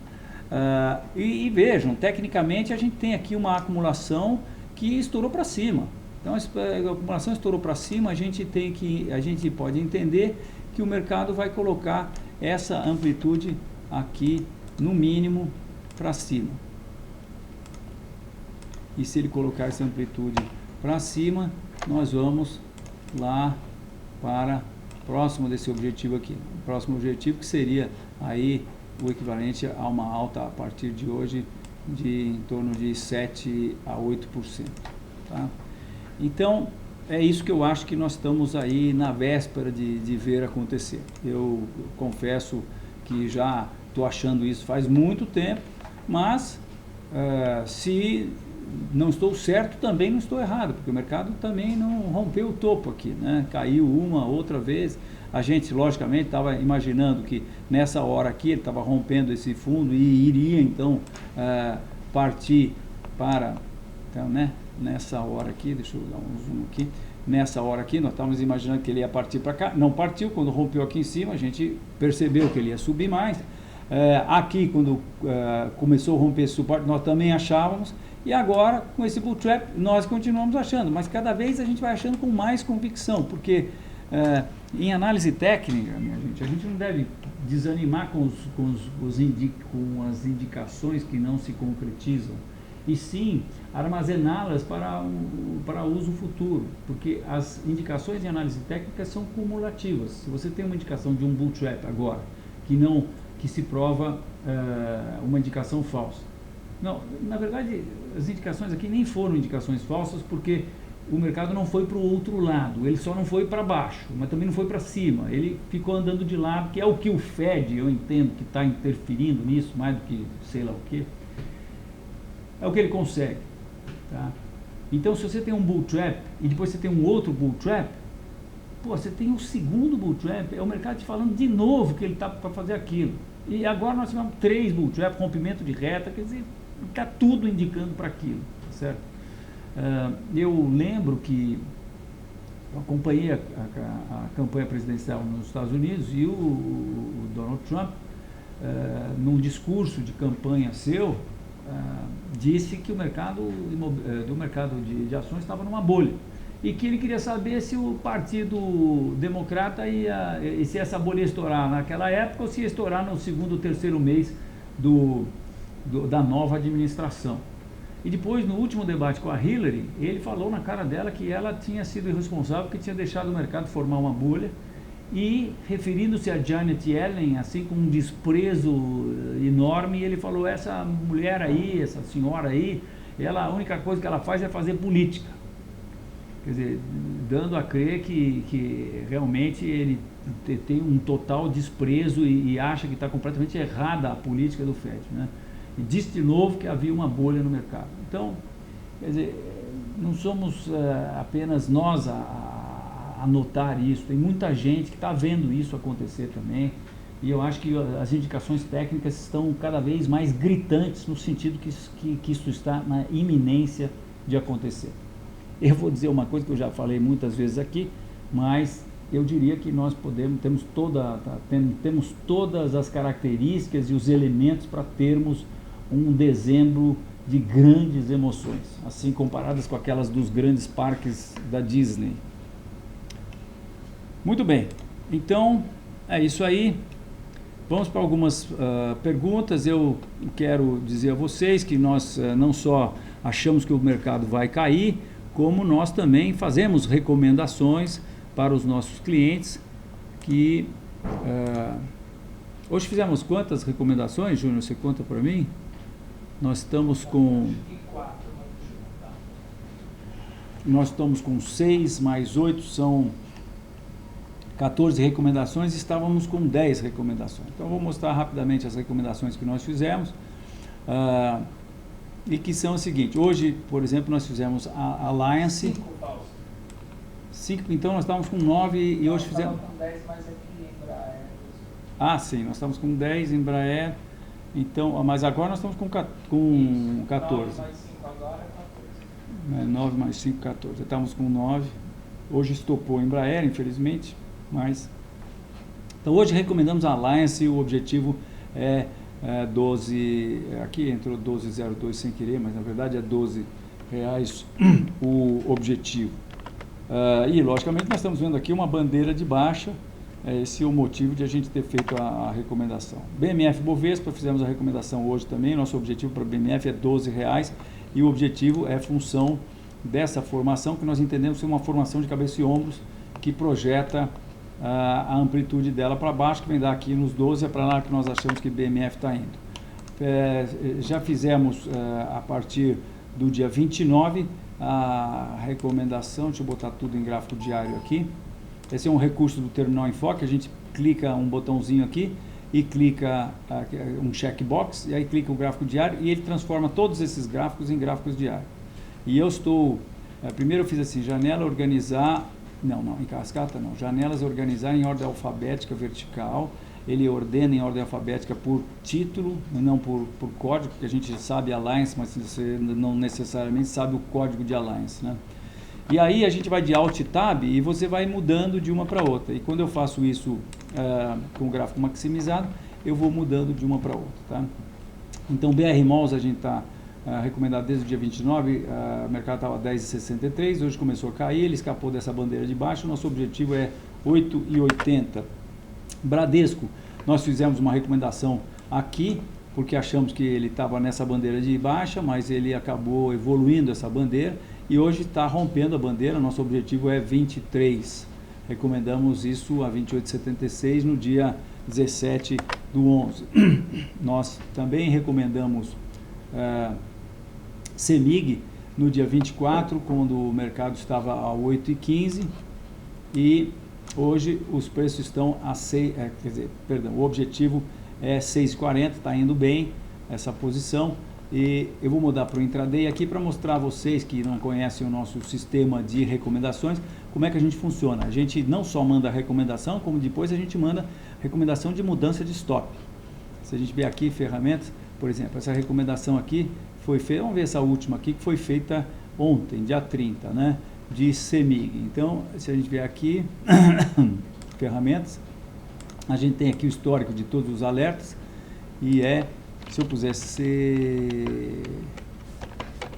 E vejam, tecnicamente a gente tem aqui uma acumulação que estourou para cima. Então a acumulação estourou para cima, a gente pode entender que o mercado vai colocar essa amplitude aqui no mínimo para cima. E se ele colocar essa amplitude para cima, nós vamos lá para próximo desse objetivo aqui. O próximo objetivo que seria aí o equivalente a uma alta a partir de hoje de em torno de 7 a 8%. Tá? Então, é isso que eu acho que nós estamos aí na véspera de ver acontecer. Eu confesso que já estou achando isso faz muito tempo, mas se não estou certo, também não estou errado, porque o mercado também não rompeu o topo aqui, né? Caiu uma, outra vez. A gente, logicamente, estava imaginando que nessa hora aqui ele estava rompendo esse fundo e iria, então, partir para... Então, né? Nessa hora aqui, deixa eu dar um zoom aqui. Nessa hora aqui, nós estávamos imaginando que ele ia partir para cá. Não partiu. Quando rompeu aqui em cima, a gente percebeu que ele ia subir mais. Aqui, quando começou a romper esse suporte, nós também achávamos. E agora, com esse bull trap, nós continuamos achando. Mas cada vez a gente vai achando com mais convicção, porque em análise técnica, minha gente, a gente não deve desanimar com as indicações que não se concretizam, e sim armazená-las para uso futuro, porque as indicações de análise técnica são cumulativas. Se você tem uma indicação de um bull trap agora, que se prova uma indicação falsa. Não, na verdade, as indicações aqui nem foram indicações falsas, porque o mercado não foi para o outro lado, ele só não foi para baixo, mas também não foi para cima, ele ficou andando de lado, que é o que o Fed, eu entendo que está interferindo nisso, mais do que sei lá o que, é o que ele consegue. Tá? Então, se você tem um bull trap e depois você tem um outro bull trap, você tem um segundo bull trap, é o mercado te falando de novo que ele está para fazer aquilo. E agora nós tivemos 3 bull trap, rompimento de reta, quer dizer, está tudo indicando para aquilo, tá certo? Eu lembro que eu acompanhei a campanha presidencial nos Estados Unidos, e o Donald Trump, num discurso de campanha seu, disse que o mercado de ações estava numa bolha, e que ele queria saber se o Partido Democrata se essa bolha ia estourar naquela época ou se ia estourar no segundo ou terceiro mês da nova administração. E depois, no último debate com a Hillary, ele falou na cara dela que ela tinha sido irresponsável, que tinha deixado o mercado formar uma bolha, e referindo-se a Janet Yellen, assim, com um desprezo enorme, ele falou: essa mulher aí, essa senhora aí, a única coisa que ela faz é fazer política. Quer dizer, dando a crer que realmente ele tem um total desprezo e acha que está completamente errada a política do Fed, né? E disse de novo que havia uma bolha no mercado. Então, quer dizer, não somos apenas nós a notar isso, tem muita gente que está vendo isso acontecer também, e eu acho que as indicações técnicas estão cada vez mais gritantes no sentido que isso está na iminência de acontecer. Eu vou dizer uma coisa que eu já falei muitas vezes aqui, mas eu diria que nós temos todas as características e os elementos para termos um dezembro de grandes emoções, assim comparadas com aquelas dos grandes parques da Disney. Muito bem, então é isso aí. Vamos para algumas perguntas. Eu quero dizer a vocês que nós não só achamos que o mercado vai cair, como nós também fazemos recomendações para os nossos clientes que... hoje fizemos quantas recomendações, Júnior? Você conta para mim? Nós estamos com 6 mais 8, são 14 recomendações, estávamos com 10 recomendações. Então, eu vou mostrar rapidamente as recomendações que nós fizemos, e que são o seguinte. Hoje, por exemplo, nós fizemos a Alliance. 5, então nós estávamos com 9 e hoje fizemos... com 10, mas aqui Embraer. Ah, sim, nós estamos com 10 Embraer, então, mas agora nós estamos com 14. 9 mais 5 agora é 14. 9 mais 5, 14. Estávamos com 9. Hoje estopou Embraer, infelizmente. Mas, então hoje recomendamos a Alliance. O objetivo é 12, aqui entrou 12,02 sem querer, mas na verdade é R$12 o objetivo. E logicamente nós estamos vendo aqui uma bandeira de baixa. Esse é o motivo de a gente ter feito a recomendação. BMF Bovespa, fizemos a recomendação hoje também. Nosso objetivo para o BMF é R$12 e o objetivo é função dessa formação, que nós entendemos ser uma formação de cabeça e ombros que projeta a amplitude dela para baixo, que vem dar aqui nos 12, é para lá que nós achamos que BMF está indo. Já fizemos a partir do dia 29 a recomendação, deixa eu botar tudo em gráfico diário aqui. Esse é um recurso do Terminal Enfoque. A gente clica um botãozinho aqui e clica um checkbox, e aí clica o gráfico diário e ele transforma todos esses gráficos em gráficos diários. E eu estou, primeiro eu fiz assim, janela organizar, não, em cascata não, janelas organizar em ordem alfabética vertical. Ele ordena em ordem alfabética por título, não por código, porque a gente sabe Alliance, mas você não necessariamente sabe o código de Alliance, né? E aí a gente vai de Alt Tab e você vai mudando de uma para outra. E quando eu faço isso com o gráfico maximizado, eu vou mudando de uma para outra, tá? Então, BR Malls a gente está recomendado desde o dia 29, o mercado estava 10,63, hoje começou a cair, ele escapou dessa bandeira de baixo, nosso objetivo é 8,80. Bradesco, nós fizemos uma recomendação aqui, porque achamos que ele estava nessa bandeira de baixa, mas ele acabou evoluindo essa bandeira, e hoje está rompendo a bandeira. Nosso objetivo é 23, recomendamos isso a 28,76 no dia 17/11. Nós também recomendamos CEMIG no dia 24, quando o mercado estava a 8,15, e hoje os preços estão a 6, o objetivo é 6,40, está indo bem essa posição. E eu vou mudar para o intraday aqui para mostrar a vocês que não conhecem o nosso sistema de recomendações, como é que a gente funciona. A gente não só manda a recomendação, como depois a gente manda recomendação de mudança de stop. Se a gente ver aqui ferramentas, por exemplo, essa recomendação aqui foi feita, vamos ver essa última aqui, que foi feita ontem, dia 30, né, de CEMIG. Então, se a gente ver aqui, ferramentas, a gente tem aqui o histórico de todos os alertas, e se eu pusesse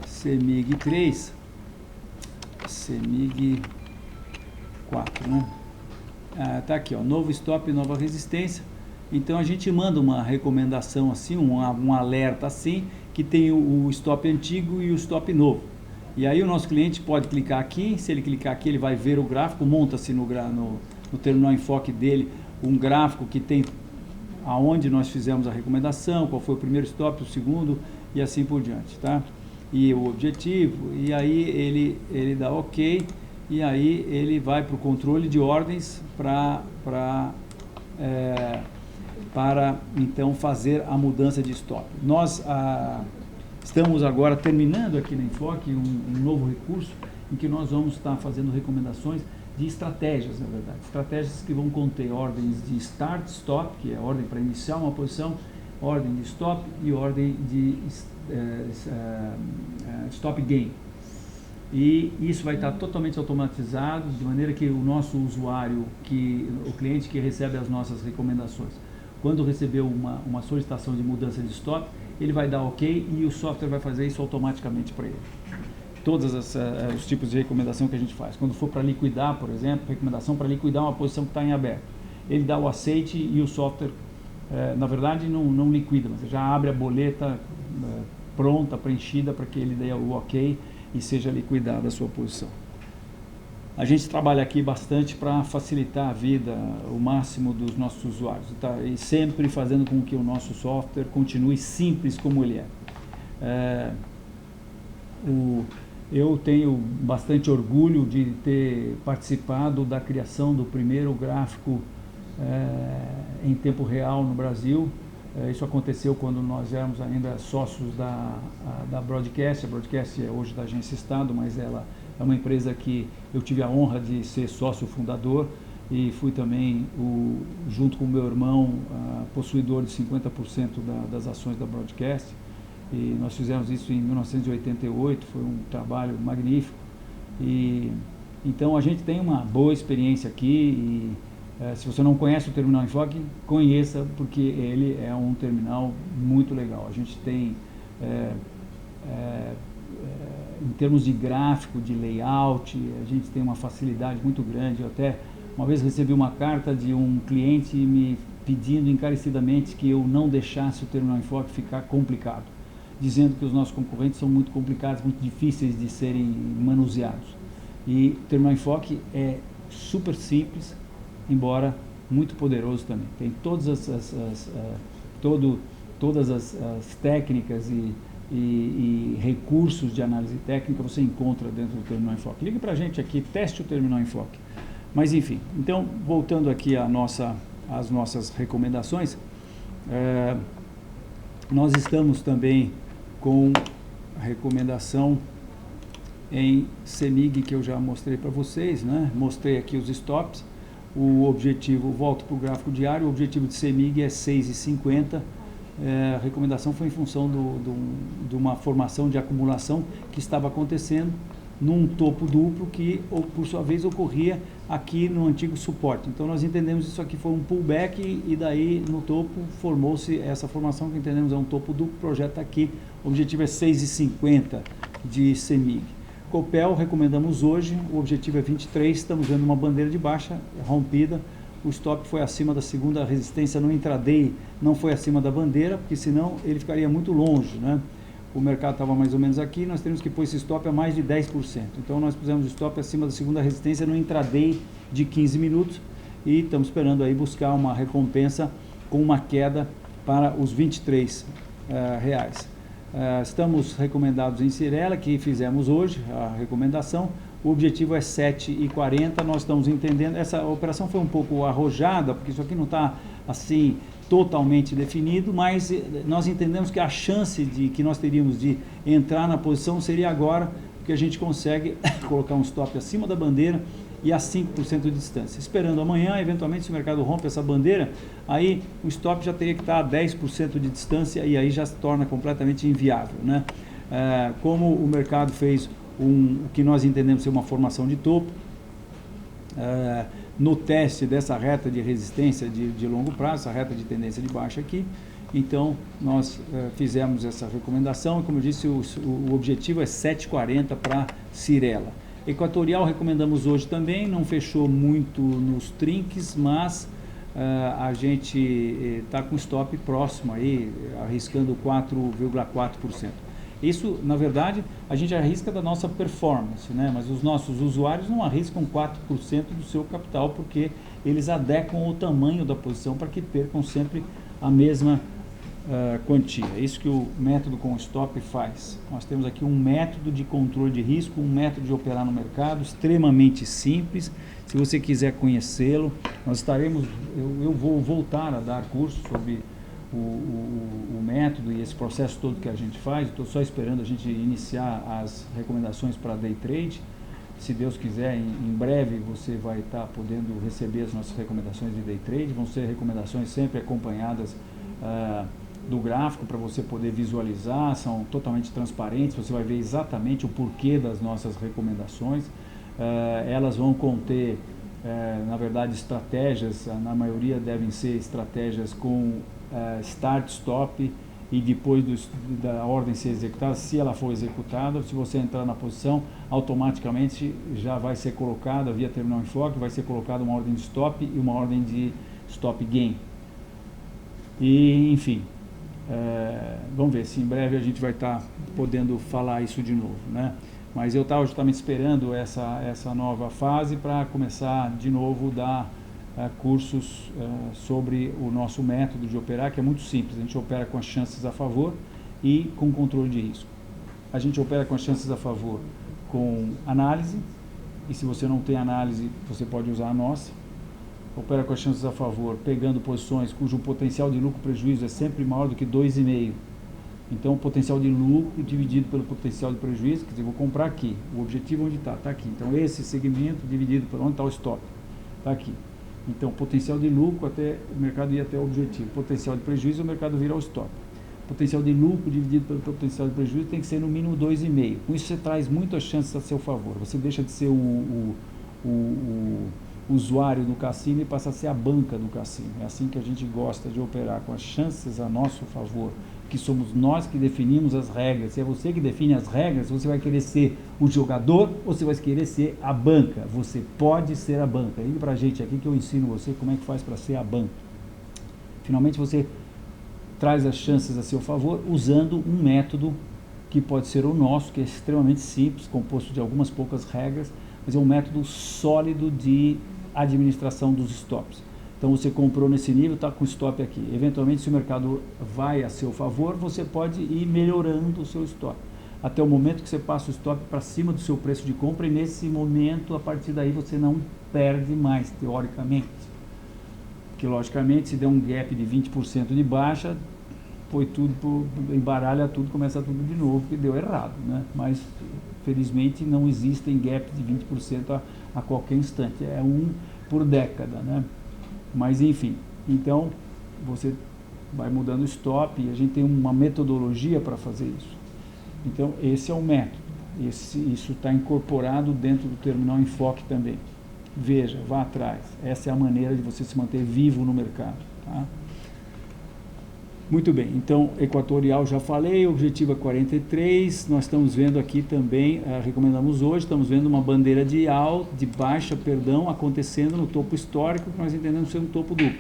CEMIG 3, CEMIG 4, né? Tá aqui, ó, novo stop, nova resistência. Então a gente manda uma recomendação assim, um alerta assim, que tem o stop antigo e o stop novo. E aí o nosso cliente pode clicar aqui, se ele clicar aqui ele vai ver o gráfico, monta-se no terminal enfoque dele um gráfico que tem aonde nós fizemos a recomendação, qual foi o primeiro stop, o segundo e assim por diante, tá? E o objetivo, e aí ele dá OK, e aí ele vai para o controle de ordens para então fazer a mudança de stop. Nós estamos agora terminando aqui na Enfoque um novo recurso em que nós vamos estar fazendo recomendações de estratégias, na verdade. Estratégias que vão conter ordens de start, stop, que é a ordem para iniciar uma posição, ordem de stop e ordem de stop gain. E isso vai estar totalmente automatizado, de maneira que o nosso usuário, o cliente que recebe as nossas recomendações, quando receber uma solicitação de mudança de stop, ele vai dar ok e o software vai fazer isso automaticamente para ele. Todos os tipos de recomendação que a gente faz. Quando for para liquidar, por exemplo, recomendação para liquidar uma posição que está em aberto, ele dá o aceite e o software, na verdade, não liquida, mas já abre a boleta pronta, preenchida, para que ele dê o ok e seja liquidada a sua posição. A gente trabalha aqui bastante para facilitar a vida o máximo dos nossos usuários, tá? E sempre fazendo com que o nosso software continue simples como ele é. Eu tenho bastante orgulho de ter participado da criação do primeiro gráfico em tempo real no Brasil. Isso aconteceu quando nós éramos ainda sócios da Broadcast. A Broadcast é hoje da Agência Estado, mas ela é uma empresa que eu tive a honra de ser sócio fundador e fui também, junto com o meu irmão, possuidor de 50% das ações da Broadcast. E nós fizemos isso em 1988, foi um trabalho magnífico. Então a gente tem uma boa experiência aqui e se você não conhece o Terminal Enfoque, conheça, porque ele é um terminal muito legal. A gente tem, em termos de gráfico, de layout, a gente tem uma facilidade muito grande. Eu até uma vez recebi uma carta de um cliente me pedindo encarecidamente que eu não deixasse o Terminal Enfoque ficar complicado, dizendo que os nossos concorrentes são muito complicados, muito difíceis de serem manuseados. E o Terminal Enfoque é super simples, embora muito poderoso também. Tem todas as técnicas e recursos de análise técnica você encontra dentro do Terminal Enfoque. Ligue para a gente aqui, teste o Terminal Enfoque. Mas enfim, então voltando aqui às nossas recomendações, nós estamos também com a recomendação em CEMIG que eu já mostrei para vocês, né? Mostrei aqui os stops. O objetivo, volto para o gráfico diário, o objetivo de CEMIG é 6,50. A recomendação foi em função de uma formação de acumulação que estava acontecendo num topo duplo que, por sua vez, ocorria aqui no antigo suporte. Então nós entendemos isso aqui foi um pullback e daí no topo formou-se essa formação que entendemos é um topo duplo, projeta aqui, o objetivo é 6,50 de CEMIG. Copel recomendamos hoje, o objetivo é 23, estamos vendo uma bandeira de baixa rompida, o stop foi acima da segunda resistência no intraday, não foi acima da bandeira, porque senão ele ficaria muito longe, né? O mercado estava mais ou menos aqui, nós temos que pôr esse stop a mais de 10%. Então nós pusemos o stop acima da segunda resistência no intraday de 15 minutos e estamos esperando aí buscar uma recompensa com uma queda para os 23 reais. Estamos recomendados em Cyrela, que fizemos hoje a recomendação. O objetivo é 7,40. Nós estamos entendendo, essa operação foi um pouco arrojada, porque isso aqui não está assim totalmente definido, mas nós entendemos que a chance de que nós teríamos de entrar na posição seria agora, porque a gente consegue colocar um stop acima da bandeira e a 5% de distância. Esperando amanhã, eventualmente, se o mercado rompe essa bandeira, aí o stop já teria que estar a 10% de distância e aí já se torna completamente inviável, né? Como o mercado fez o que nós entendemos ser uma formação de topo, no teste dessa reta de resistência de longo prazo, essa reta de tendência de baixa aqui, então nós fizemos essa recomendação e, como eu disse, o objetivo é 7,40 para Cyrela. Equatorial recomendamos hoje também, não fechou muito nos trinques, mas a gente está com stop próximo aí, arriscando 4,4%. Isso, na verdade, a gente arrisca da nossa performance, né? Mas os nossos usuários não arriscam 4% do seu capital, porque eles adequam o tamanho da posição para que percam sempre a mesma quantia. É isso que o método com stop faz. Nós temos aqui um método de controle de risco, um método de operar no mercado extremamente simples. Se você quiser conhecê-lo, nós estaremos, eu vou voltar a dar curso sobre o método e esse processo todo que a gente faz. Estou só esperando a gente iniciar as recomendações para day trade. Se Deus quiser, em breve você vai estar podendo receber as nossas recomendações de day trade. Vão ser recomendações sempre acompanhadas do gráfico para você poder visualizar, são totalmente transparentes, você vai ver exatamente o porquê das nossas recomendações. Elas vão conter na verdade, estratégias, na maioria devem ser estratégias com start, stop e depois da ordem ser executada, se ela for executada, se você entrar na posição, automaticamente já vai ser colocada, via terminal enfoque, vai ser colocada uma ordem de stop e uma ordem de stop gain. E, enfim, vamos ver se em breve a gente vai estar podendo falar isso de novo, né? Mas eu estava justamente esperando essa nova fase para começar de novo dar cursos sobre o nosso método de operar, que é muito simples. A gente opera com as chances a favor e com controle de risco. A gente opera com as chances a favor com análise, e se você não tem análise, você pode usar a nossa. Opera com as chances a favor pegando posições cujo potencial de lucro-prejuízo é sempre maior do que 2,5. Então, o potencial de lucro dividido pelo potencial de prejuízo, quer dizer, vou comprar aqui, o objetivo onde está aqui. Então, esse segmento dividido por onde está o stop, está aqui. Então, potencial de lucro, até o mercado ir até o objetivo. Potencial de prejuízo, o mercado vira ao stop. Potencial de lucro dividido pelo potencial de prejuízo tem que ser no mínimo 2,5. Com isso, você traz muitas chances a seu favor. Você deixa de ser o usuário do cassino e passa a ser a banca do cassino. É assim que a gente gosta de operar, com as chances a nosso favor, que somos nós que definimos as regras. Se é você que define as regras, você vai querer ser o jogador ou você vai querer ser a banca. Você pode ser a banca. Ligue pra gente aqui que eu ensino você como é que faz para ser a banca. Finalmente você traz as chances a seu favor usando um método que pode ser o nosso, que é extremamente simples, composto de algumas poucas regras, mas é um método sólido de administração dos stops. Então você comprou nesse nível, está com stop aqui. Eventualmente, se o mercado vai a seu favor, você pode ir melhorando o seu stop. Até o momento que você passa o stop para cima do seu preço de compra, e nesse momento, a partir daí, você não perde mais, teoricamente. Porque, logicamente, se der um gap de 20% de baixa, foi tudo, embaralha tudo, começa tudo de novo, que deu errado, né? Mas, felizmente, não existem gaps de 20% a qualquer instante. É um por década, né? Mas enfim, então você vai mudando o stop e a gente tem uma metodologia para fazer isso. Então esse é o método, isso está incorporado dentro do terminal enfoque também. Veja, vá atrás, essa é a maneira de você se manter vivo no mercado, tá? Muito bem, então equatorial já falei, objetivo é 43, nós estamos vendo aqui também, recomendamos hoje, estamos vendo uma bandeira de baixa, acontecendo no topo histórico, que nós entendemos ser um topo duplo.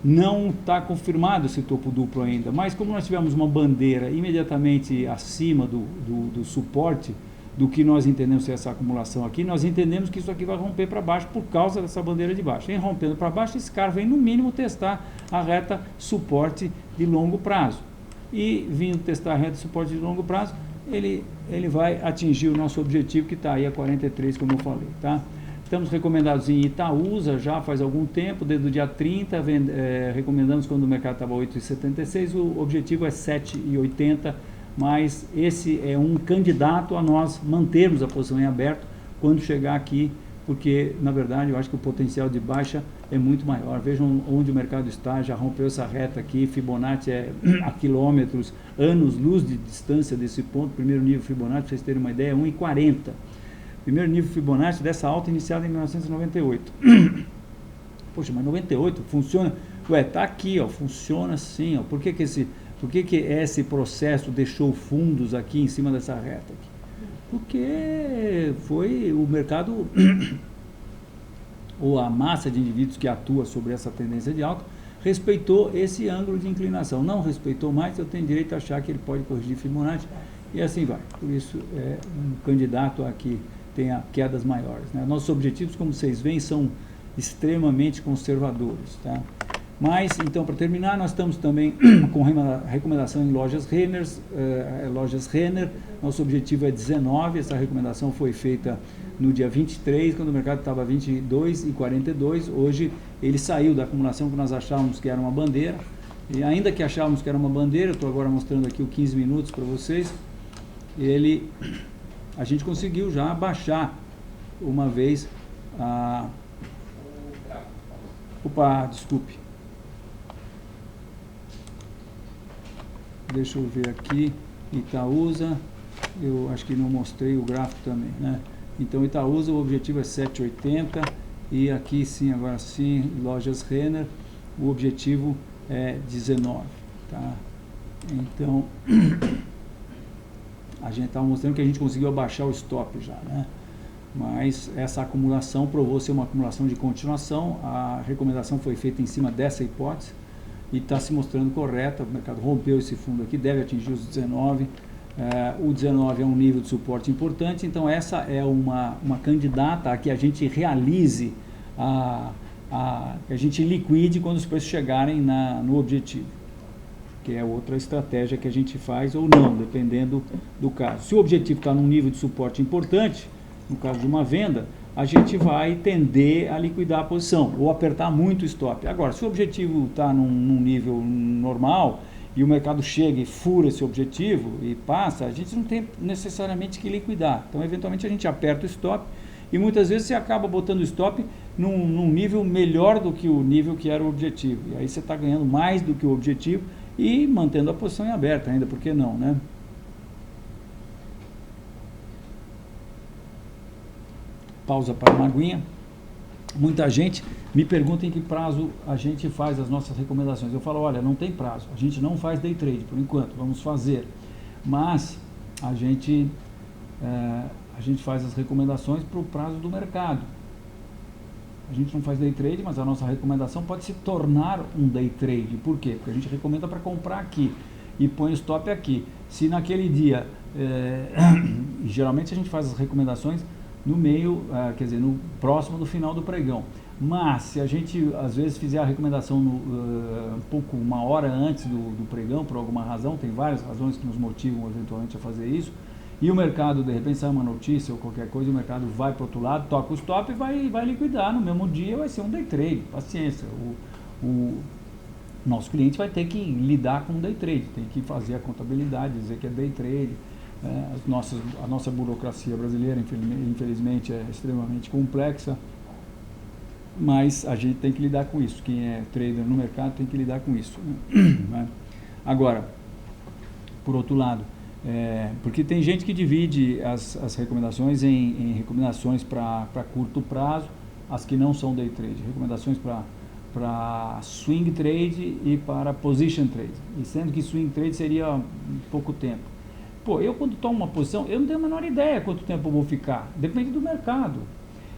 Não está confirmado esse topo duplo ainda, mas como nós tivemos uma bandeira imediatamente acima do suporte, do que nós entendemos ser essa acumulação aqui, nós entendemos que isso aqui vai romper para baixo por causa dessa bandeira de baixo. Em rompendo para baixo, esse cara vem no mínimo testar a reta suporte de longo prazo. E vindo testar a reta de suporte de longo prazo, ele vai atingir o nosso objetivo, que está aí a 43, como eu falei, tá? Estamos recomendados em Itaúsa já faz algum tempo, desde o dia 30, recomendamos quando o mercado estava 8,76, o objetivo é 7,80, mas esse é um candidato a nós mantermos a posição em aberto quando chegar aqui, porque na verdade eu acho que o potencial de baixa é muito maior. Vejam onde o mercado está, já rompeu essa reta aqui, Fibonacci é a quilômetros, anos-luz de distância desse ponto. Primeiro nível Fibonacci, para vocês terem uma ideia, é 1,40. Primeiro nível Fibonacci dessa alta iniciada em 1998. Poxa, mas 98 funciona? Ué, tá aqui, ó, funciona assim, ó. Por que esse processo deixou fundos aqui em cima dessa reta aqui? Porque foi o mercado ou a massa de indivíduos que atua sobre essa tendência de alta respeitou esse ângulo de inclinação. Não respeitou mais, eu tenho direito a achar que ele pode corrigir Fibonacci e assim vai. Por isso é um candidato a que tenha quedas maiores, né? Nossos objetivos, como vocês veem, são extremamente conservadores, tá? Mas, então, para terminar, nós estamos também com recomendação em lojas Renner, nosso objetivo é 19, essa recomendação foi feita no dia 23, quando o mercado estava 22,42, hoje ele saiu da acumulação que nós achávamos que era uma bandeira, e ainda que achávamos que era uma bandeira, eu estou agora mostrando aqui o 15 minutos para vocês, a gente conseguiu já baixar uma vez a... Opa, desculpe. Deixa eu ver aqui, Itaúsa, eu acho que não mostrei o gráfico também, né? Então Itaúsa, o objetivo é 7,80 e aqui sim, agora sim, lojas Renner, o objetivo é 19, tá? Então, a gente estava mostrando que a gente conseguiu abaixar o stop já, né? Mas essa acumulação provou ser uma acumulação de continuação, a recomendação foi feita em cima dessa hipótese e está se mostrando correta, o mercado rompeu esse fundo aqui, deve atingir os 19, o 19 é um nível de suporte importante, então essa é uma candidata a que a gente realize, que a gente liquide quando os preços chegarem no objetivo, que é outra estratégia que a gente faz ou não, dependendo do caso. Se o objetivo está num nível de suporte importante, no caso de uma venda, a gente vai tender a liquidar a posição ou apertar muito o stop. Agora, se o objetivo está num nível normal e o mercado chega e fura esse objetivo e passa, a gente não tem necessariamente que liquidar. Então, eventualmente, a gente aperta o stop e muitas vezes você acaba botando o stop num nível melhor do que o nível que era o objetivo. E aí você está ganhando mais do que o objetivo e mantendo a posição em aberta ainda, por que não, né? Pausa para uma aguinha. Muita gente me pergunta em que prazo a gente faz as nossas recomendações. Eu falo, olha, não tem prazo, a gente não faz day trade por enquanto, vamos fazer, mas a gente faz as recomendações para o prazo do mercado. A gente não faz day trade, mas a nossa recomendação pode se tornar um day trade. Por quê? Porque a gente recomenda para comprar aqui e põe o stop aqui. Se naquele dia, geralmente a gente faz as recomendações no meio, quer dizer, no próximo do final do pregão. Mas se a gente às vezes fizer a recomendação uma hora antes do pregão, por alguma razão, tem várias razões que nos motivam eventualmente a fazer isso, e o mercado, de repente, sai uma notícia ou qualquer coisa, o mercado vai para o outro lado, toca o stop e vai liquidar. No mesmo dia vai ser um day trade, paciência. O nosso cliente vai ter que lidar com um day trade, tem que fazer a contabilidade, dizer que é day trade. A nossa burocracia brasileira, infelizmente, é extremamente complexa, mas a gente tem que lidar com isso. Quem é trader no mercado tem que lidar com isso, né? Agora, por outro lado, porque tem gente que divide as recomendações em recomendações para curto prazo, as que não são day trade, recomendações para swing trade e para position trade, e sendo que swing trade seria pouco tempo. Pô, eu quando tomo uma posição, eu não tenho a menor ideia quanto tempo eu vou ficar, depende do mercado.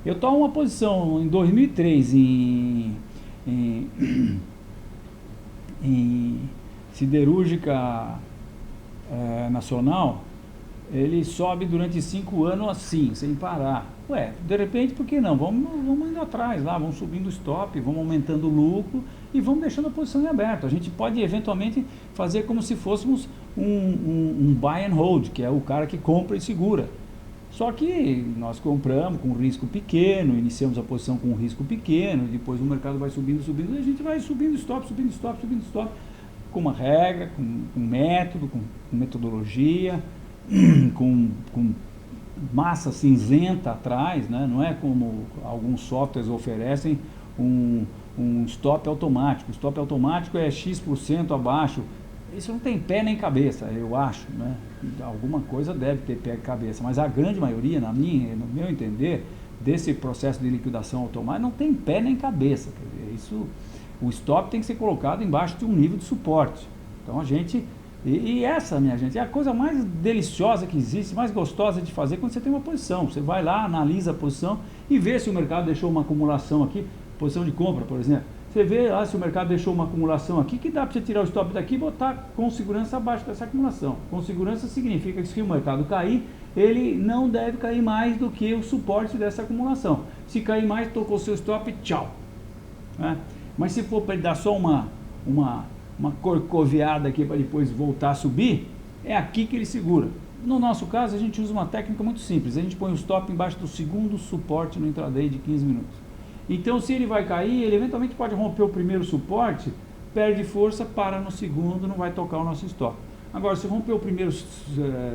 Eu tomo uma posição em 2003 em siderúrgica nacional, ele sobe durante 5 anos assim, sem parar. Ué, de repente, por que não? Vamos indo atrás lá, vamos subindo o stop, vamos aumentando o lucro e vamos deixando a posição em aberto. A gente pode eventualmente fazer como se fôssemos um buy and hold, que é o cara que compra e segura. Só que nós compramos com risco pequeno, iniciamos a posição com um risco pequeno, depois o mercado vai subindo, e a gente vai subindo stop, com uma regra, com um método, com metodologia, com massa cinzenta atrás, né? Não é como alguns softwares oferecem um stop automático. O stop automático é X% abaixo. Isso não tem pé nem cabeça, eu acho, né? Alguma coisa deve ter pé e cabeça, mas a grande maioria, no meu entender, desse processo de liquidação automática não tem pé nem cabeça. Quer dizer, o stop tem que ser colocado embaixo de um nível de suporte. Então a gente... E essa, minha gente, é a coisa mais deliciosa que existe, mais gostosa de fazer quando você tem uma posição. Você vai lá, analisa a posição e vê se o mercado deixou uma acumulação aqui, posição de compra, por exemplo. Você vê lá se o mercado deixou uma acumulação aqui, que dá para você tirar o stop daqui e botar com segurança abaixo dessa acumulação. Com segurança significa que se o mercado cair, ele não deve cair mais do que o suporte dessa acumulação. Se cair mais, tocou o seu stop, tchau. Né? Mas se for para ele dar só uma corcoveada aqui para depois voltar a subir, é aqui que ele segura. No nosso caso, a gente usa uma técnica muito simples. A gente põe o stop embaixo do segundo suporte no intraday de 15 minutos. Então, se ele vai cair, ele eventualmente pode romper o primeiro suporte, perde força, para no segundo, não vai tocar o nosso stop. Agora, se romper o primeiro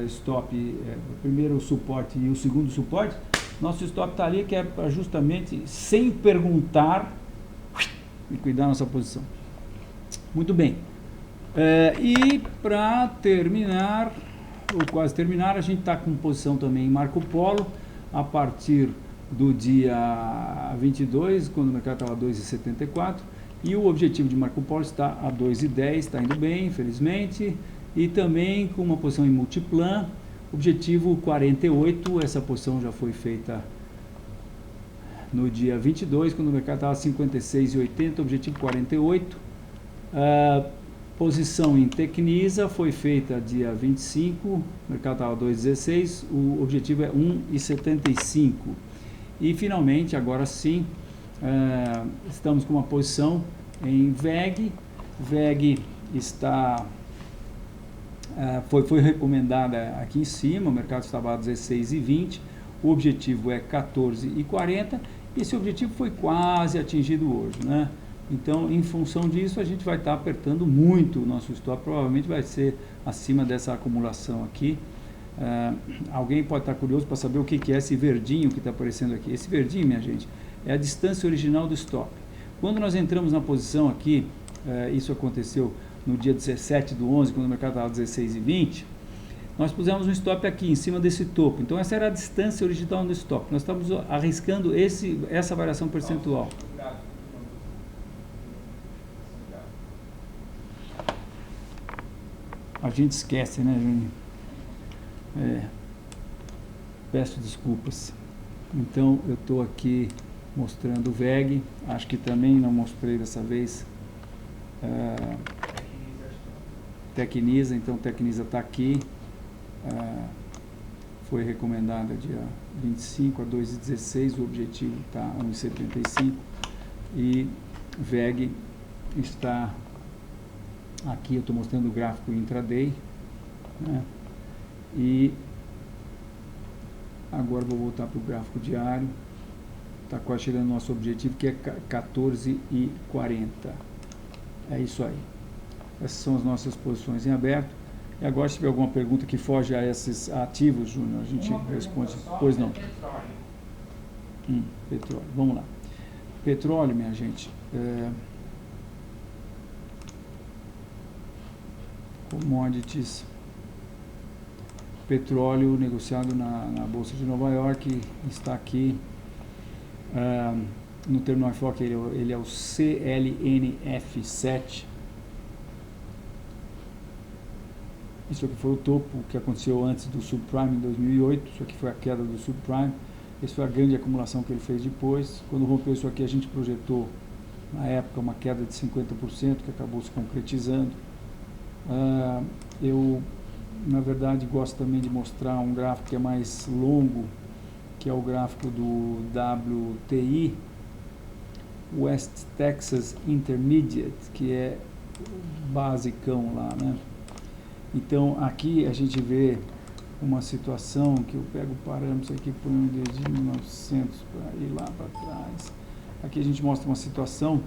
stop, o primeiro suporte e o segundo suporte, nosso stop está ali, que é para justamente, sem perguntar, liquidar nossa posição. Muito bem. E para terminar, ou quase terminar, a gente está com posição também em Marco Polo, a partir do dia 22, quando o mercado estava a 2,74, e o objetivo de Marco Polo está a 2,10, está indo bem, infelizmente, e também com uma posição em Multiplan, objetivo 48, essa posição já foi feita no dia 22, quando o mercado estava a 56,80, objetivo 48. Posição em Tecnisa foi feita dia 25, o mercado estava a 2,16, o objetivo é 1,75. E finalmente, agora sim, estamos com uma posição em VEG. VEG está, foi recomendada aqui em cima, o mercado estava a 16,20, o objetivo é 14,40, e esse objetivo foi quase atingido hoje, né? Então, em função disso, a gente vai estar apertando muito o nosso stop, provavelmente vai ser acima dessa acumulação aqui. Alguém pode estar curioso para saber o que é esse verdinho que está aparecendo aqui. Esse verdinho, minha gente, é a distância original do stop. Quando nós entramos na posição aqui, isso aconteceu no dia 17/11, quando o mercado estava a 16,20, nós pusemos um stop aqui, em cima desse topo. Então, essa era a distância original do stop. Nós estamos arriscando essa variação percentual. A gente esquece, né, Júnior? Peço desculpas. Então, eu estou aqui mostrando o VEG. Acho que também não mostrei dessa vez. Tecnisa, então Tecnisa está aqui. Foi recomendada dia 25 a 2,16. O objetivo está a 1,75. E VEG está... Aqui eu estou mostrando o gráfico intraday, né? E agora vou voltar para o gráfico diário. Está quase chegando no nosso objetivo, que é 14,40. É isso aí. Essas são as nossas posições em aberto. E agora, se tiver alguma pergunta que foge a esses ativos, Júnior, a gente responde. Pois não. Petróleo. Vamos lá. Petróleo, minha gente. Commodities, petróleo negociado na Bolsa de Nova York, está aqui no terminal FOC, ele é o CLNF7. Isso aqui foi o topo que aconteceu antes do subprime em 2008, isso aqui foi a queda do subprime, essa foi a grande acumulação que ele fez depois. Quando rompeu isso aqui, a gente projetou na época uma queda de 50%, que acabou se concretizando. Eu, na verdade, gosto também de mostrar um gráfico que é mais longo, que é o gráfico do WTI, West Texas Intermediate, que é basicão lá, né? Então, aqui a gente vê uma situação que eu pego parâmetros aqui, ponho desde 1900 para ir lá para trás. Aqui a gente mostra uma situação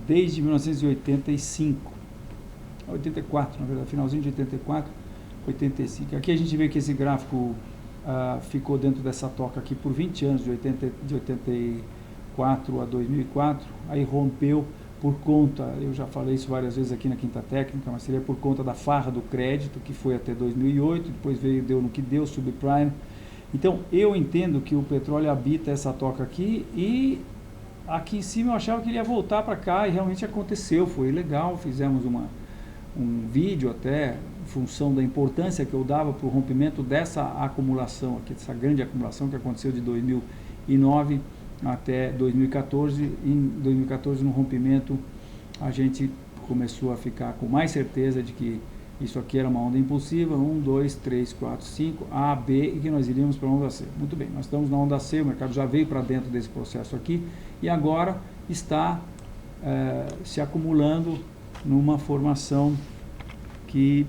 desde 1985. 84, na verdade, finalzinho de 84, 85. Aqui a gente vê que esse gráfico ficou dentro dessa toca aqui por 20 anos, de 84 a 2004, aí rompeu por conta, eu já falei isso várias vezes aqui na Quinta Técnica, mas seria por conta da farra do crédito, que foi até 2008, depois deu no que deu, subprime. Então, eu entendo que o petróleo habita essa toca aqui, e aqui em cima eu achava que ele ia voltar para cá, e realmente aconteceu, foi legal, fizemos um vídeo até, em função da importância que eu dava para o rompimento dessa acumulação aqui, dessa grande acumulação que aconteceu de 2009 até 2014. Em 2014, no rompimento, a gente começou a ficar com mais certeza de que isso aqui era uma onda impulsiva, 1, 2, 3, 4, 5, A, B, e que nós iríamos para a onda C. Muito bem, nós estamos na onda C, o mercado já veio para dentro desse processo aqui, e agora está se acumulando numa formação que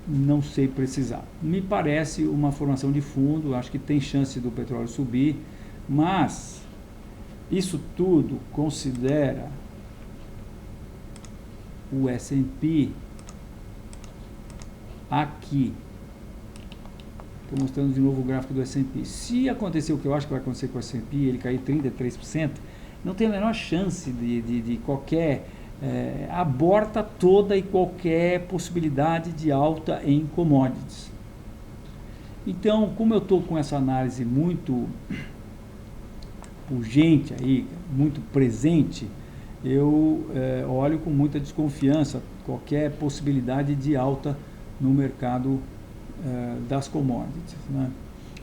não sei precisar. Me parece uma formação de fundo, acho que tem chance do petróleo subir, mas isso tudo considera o S&P aqui. Estou mostrando de novo o gráfico do S&P. Se acontecer o que eu acho que vai acontecer com o S&P, ele cair 33%, não tem a menor chance de qualquer... aborta toda e qualquer possibilidade de alta em commodities. Então, como eu estou com essa análise muito urgente aí, muito presente, eu olho com muita desconfiança qualquer possibilidade de alta no mercado das commodities, né?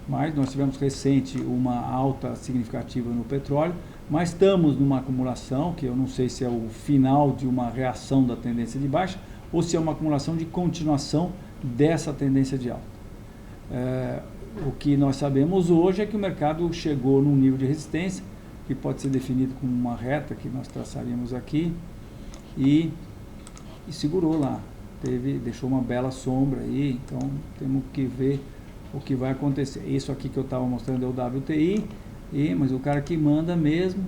Mas nós tivemos recente uma alta significativa no petróleo, mas estamos numa acumulação, que eu não sei se é o final de uma reação da tendência de baixa, ou se é uma acumulação de continuação dessa tendência de alta. O que nós sabemos hoje é que o mercado chegou num nível de resistência, que pode ser definido como uma reta, que nós traçaríamos aqui, e segurou lá, deixou uma bela sombra aí, então temos que ver o que vai acontecer. Isso aqui que eu estava mostrando é o WTI, mas o cara que manda mesmo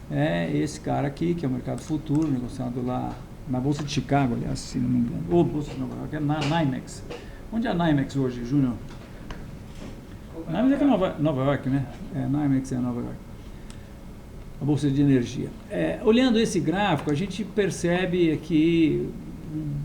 é esse cara aqui, que é o mercado futuro, negociado lá na Bolsa de Chicago, aliás, se não me engano, ou Bolsa de Nova York, é na NYMEX. Onde é a NYMEX hoje, Júnior? NYMEX é Nova York, né? NYMEX é Nova York. A Bolsa de Energia. Olhando esse gráfico, a gente percebe aqui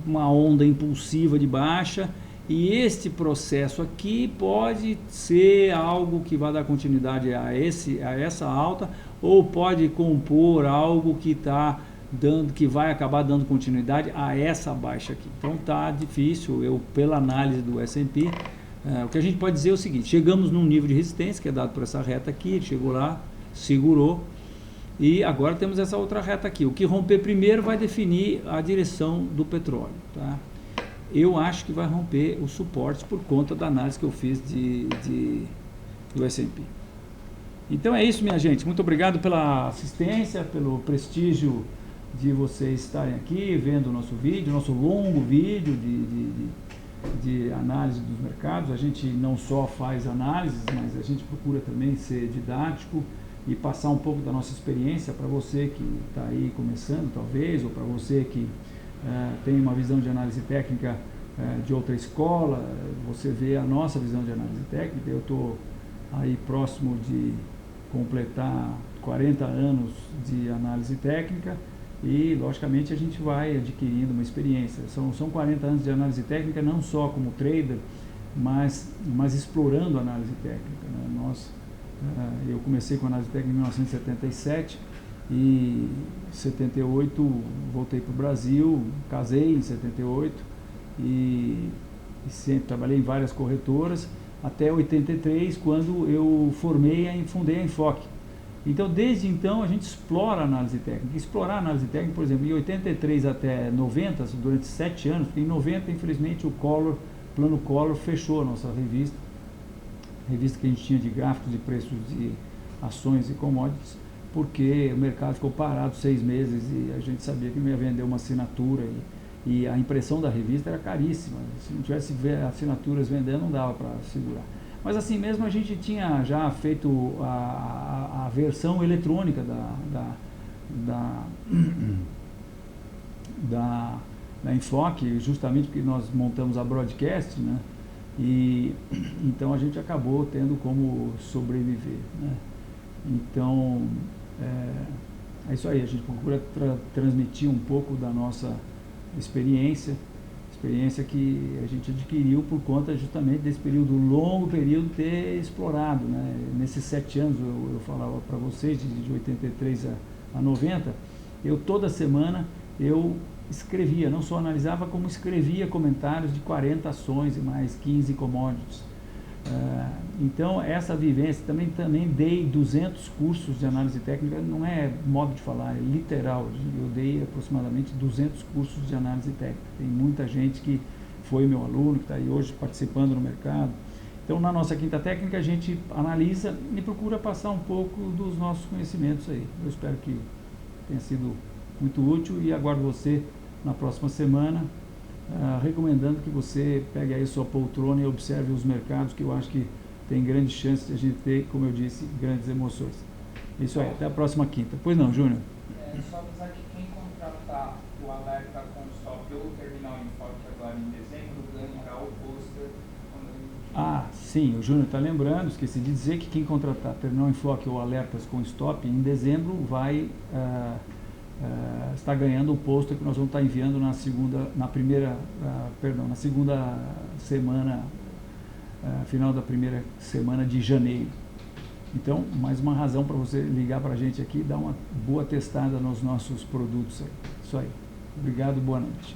uma onda impulsiva de baixa, e este processo aqui pode ser algo que vai dar continuidade a essa alta, ou pode compor algo que que vai acabar dando continuidade a essa baixa aqui. Então tá difícil, pela análise do S&P, o que a gente pode dizer é o seguinte: chegamos num nível de resistência que é dado por essa reta aqui, chegou lá, segurou, e agora temos essa outra reta aqui. O que romper primeiro vai definir a direção do petróleo, tá? Eu acho que vai romper os suportes por conta da análise que eu fiz do S&P. Então é isso, minha gente. Muito obrigado pela assistência, pelo prestígio de vocês estarem aqui vendo o nosso vídeo, nosso longo vídeo de análise dos mercados. A gente não só faz análises, mas a gente procura também ser didático e passar um pouco da nossa experiência para você que está aí começando, talvez, ou para você que tem uma visão de análise técnica de outra escola. Você vê a nossa visão de análise técnica. Eu estou aí próximo de completar 40 anos de análise técnica e, logicamente, a gente vai adquirindo uma experiência. São 40 anos de análise técnica, não só como trader, mas explorando a análise técnica, né? Eu comecei com análise técnica em 1977 e em 78 voltei para o Brasil, casei em 78 e sempre trabalhei em várias corretoras até 83, quando eu fundei a Enfoque. Então, desde então, a gente explora a análise técnica. Explorar a análise técnica, por exemplo, em 83 até 90, durante 7 anos, porque em 90, infelizmente, o Plano Collor fechou a nossa revista que a gente tinha de gráficos de preços de ações e commodities, porque o mercado ficou parado 6 meses e a gente sabia que não ia vender uma assinatura e a impressão da revista era caríssima. Se não tivesse assinaturas vendendo, não dava para segurar. Mas assim mesmo a gente tinha já feito a versão eletrônica da Enfoque, justamente porque nós montamos a broadcast, né? E então a gente acabou tendo como sobreviver, né? Então é isso aí, a gente procura transmitir um pouco da nossa experiência que a gente adquiriu por conta justamente desse longo período ter explorado, né? Nesses 7 anos, eu falava para vocês, de 83 a 90, toda semana eu escrevia, não só analisava, como escrevia comentários de 40 ações e mais 15 commodities. Então, essa vivência, também dei 200 cursos de análise técnica, não é modo de falar, é literal. Eu dei aproximadamente 200 cursos de análise técnica. Tem muita gente que foi meu aluno, que está aí hoje participando no mercado. Então, na nossa Quinta Técnica, a gente analisa e procura passar um pouco dos nossos conhecimentos aí. Eu espero que tenha sido muito útil e aguardo você na próxima semana, recomendando que você pegue aí sua poltrona e observe os mercados, que eu acho que tem grandes chances de a gente ter, como eu disse, grandes emoções. Isso aí, até a próxima quinta. Pois não, Júnior? Só avisar que quem contratar o alerta com stop ou terminal em Enfoque agora em dezembro ganhará o pôster. Sim, o Júnior está lembrando, esqueci de dizer que quem contratar terminal em Enfoque ou alertas com stop em dezembro vai está ganhando o pôster que nós vamos estar enviando na segunda semana, final da primeira semana de janeiro. Então, mais uma razão para você ligar para a gente aqui e dar uma boa testada nos nossos produtos aí. Isso aí. Obrigado, boa noite.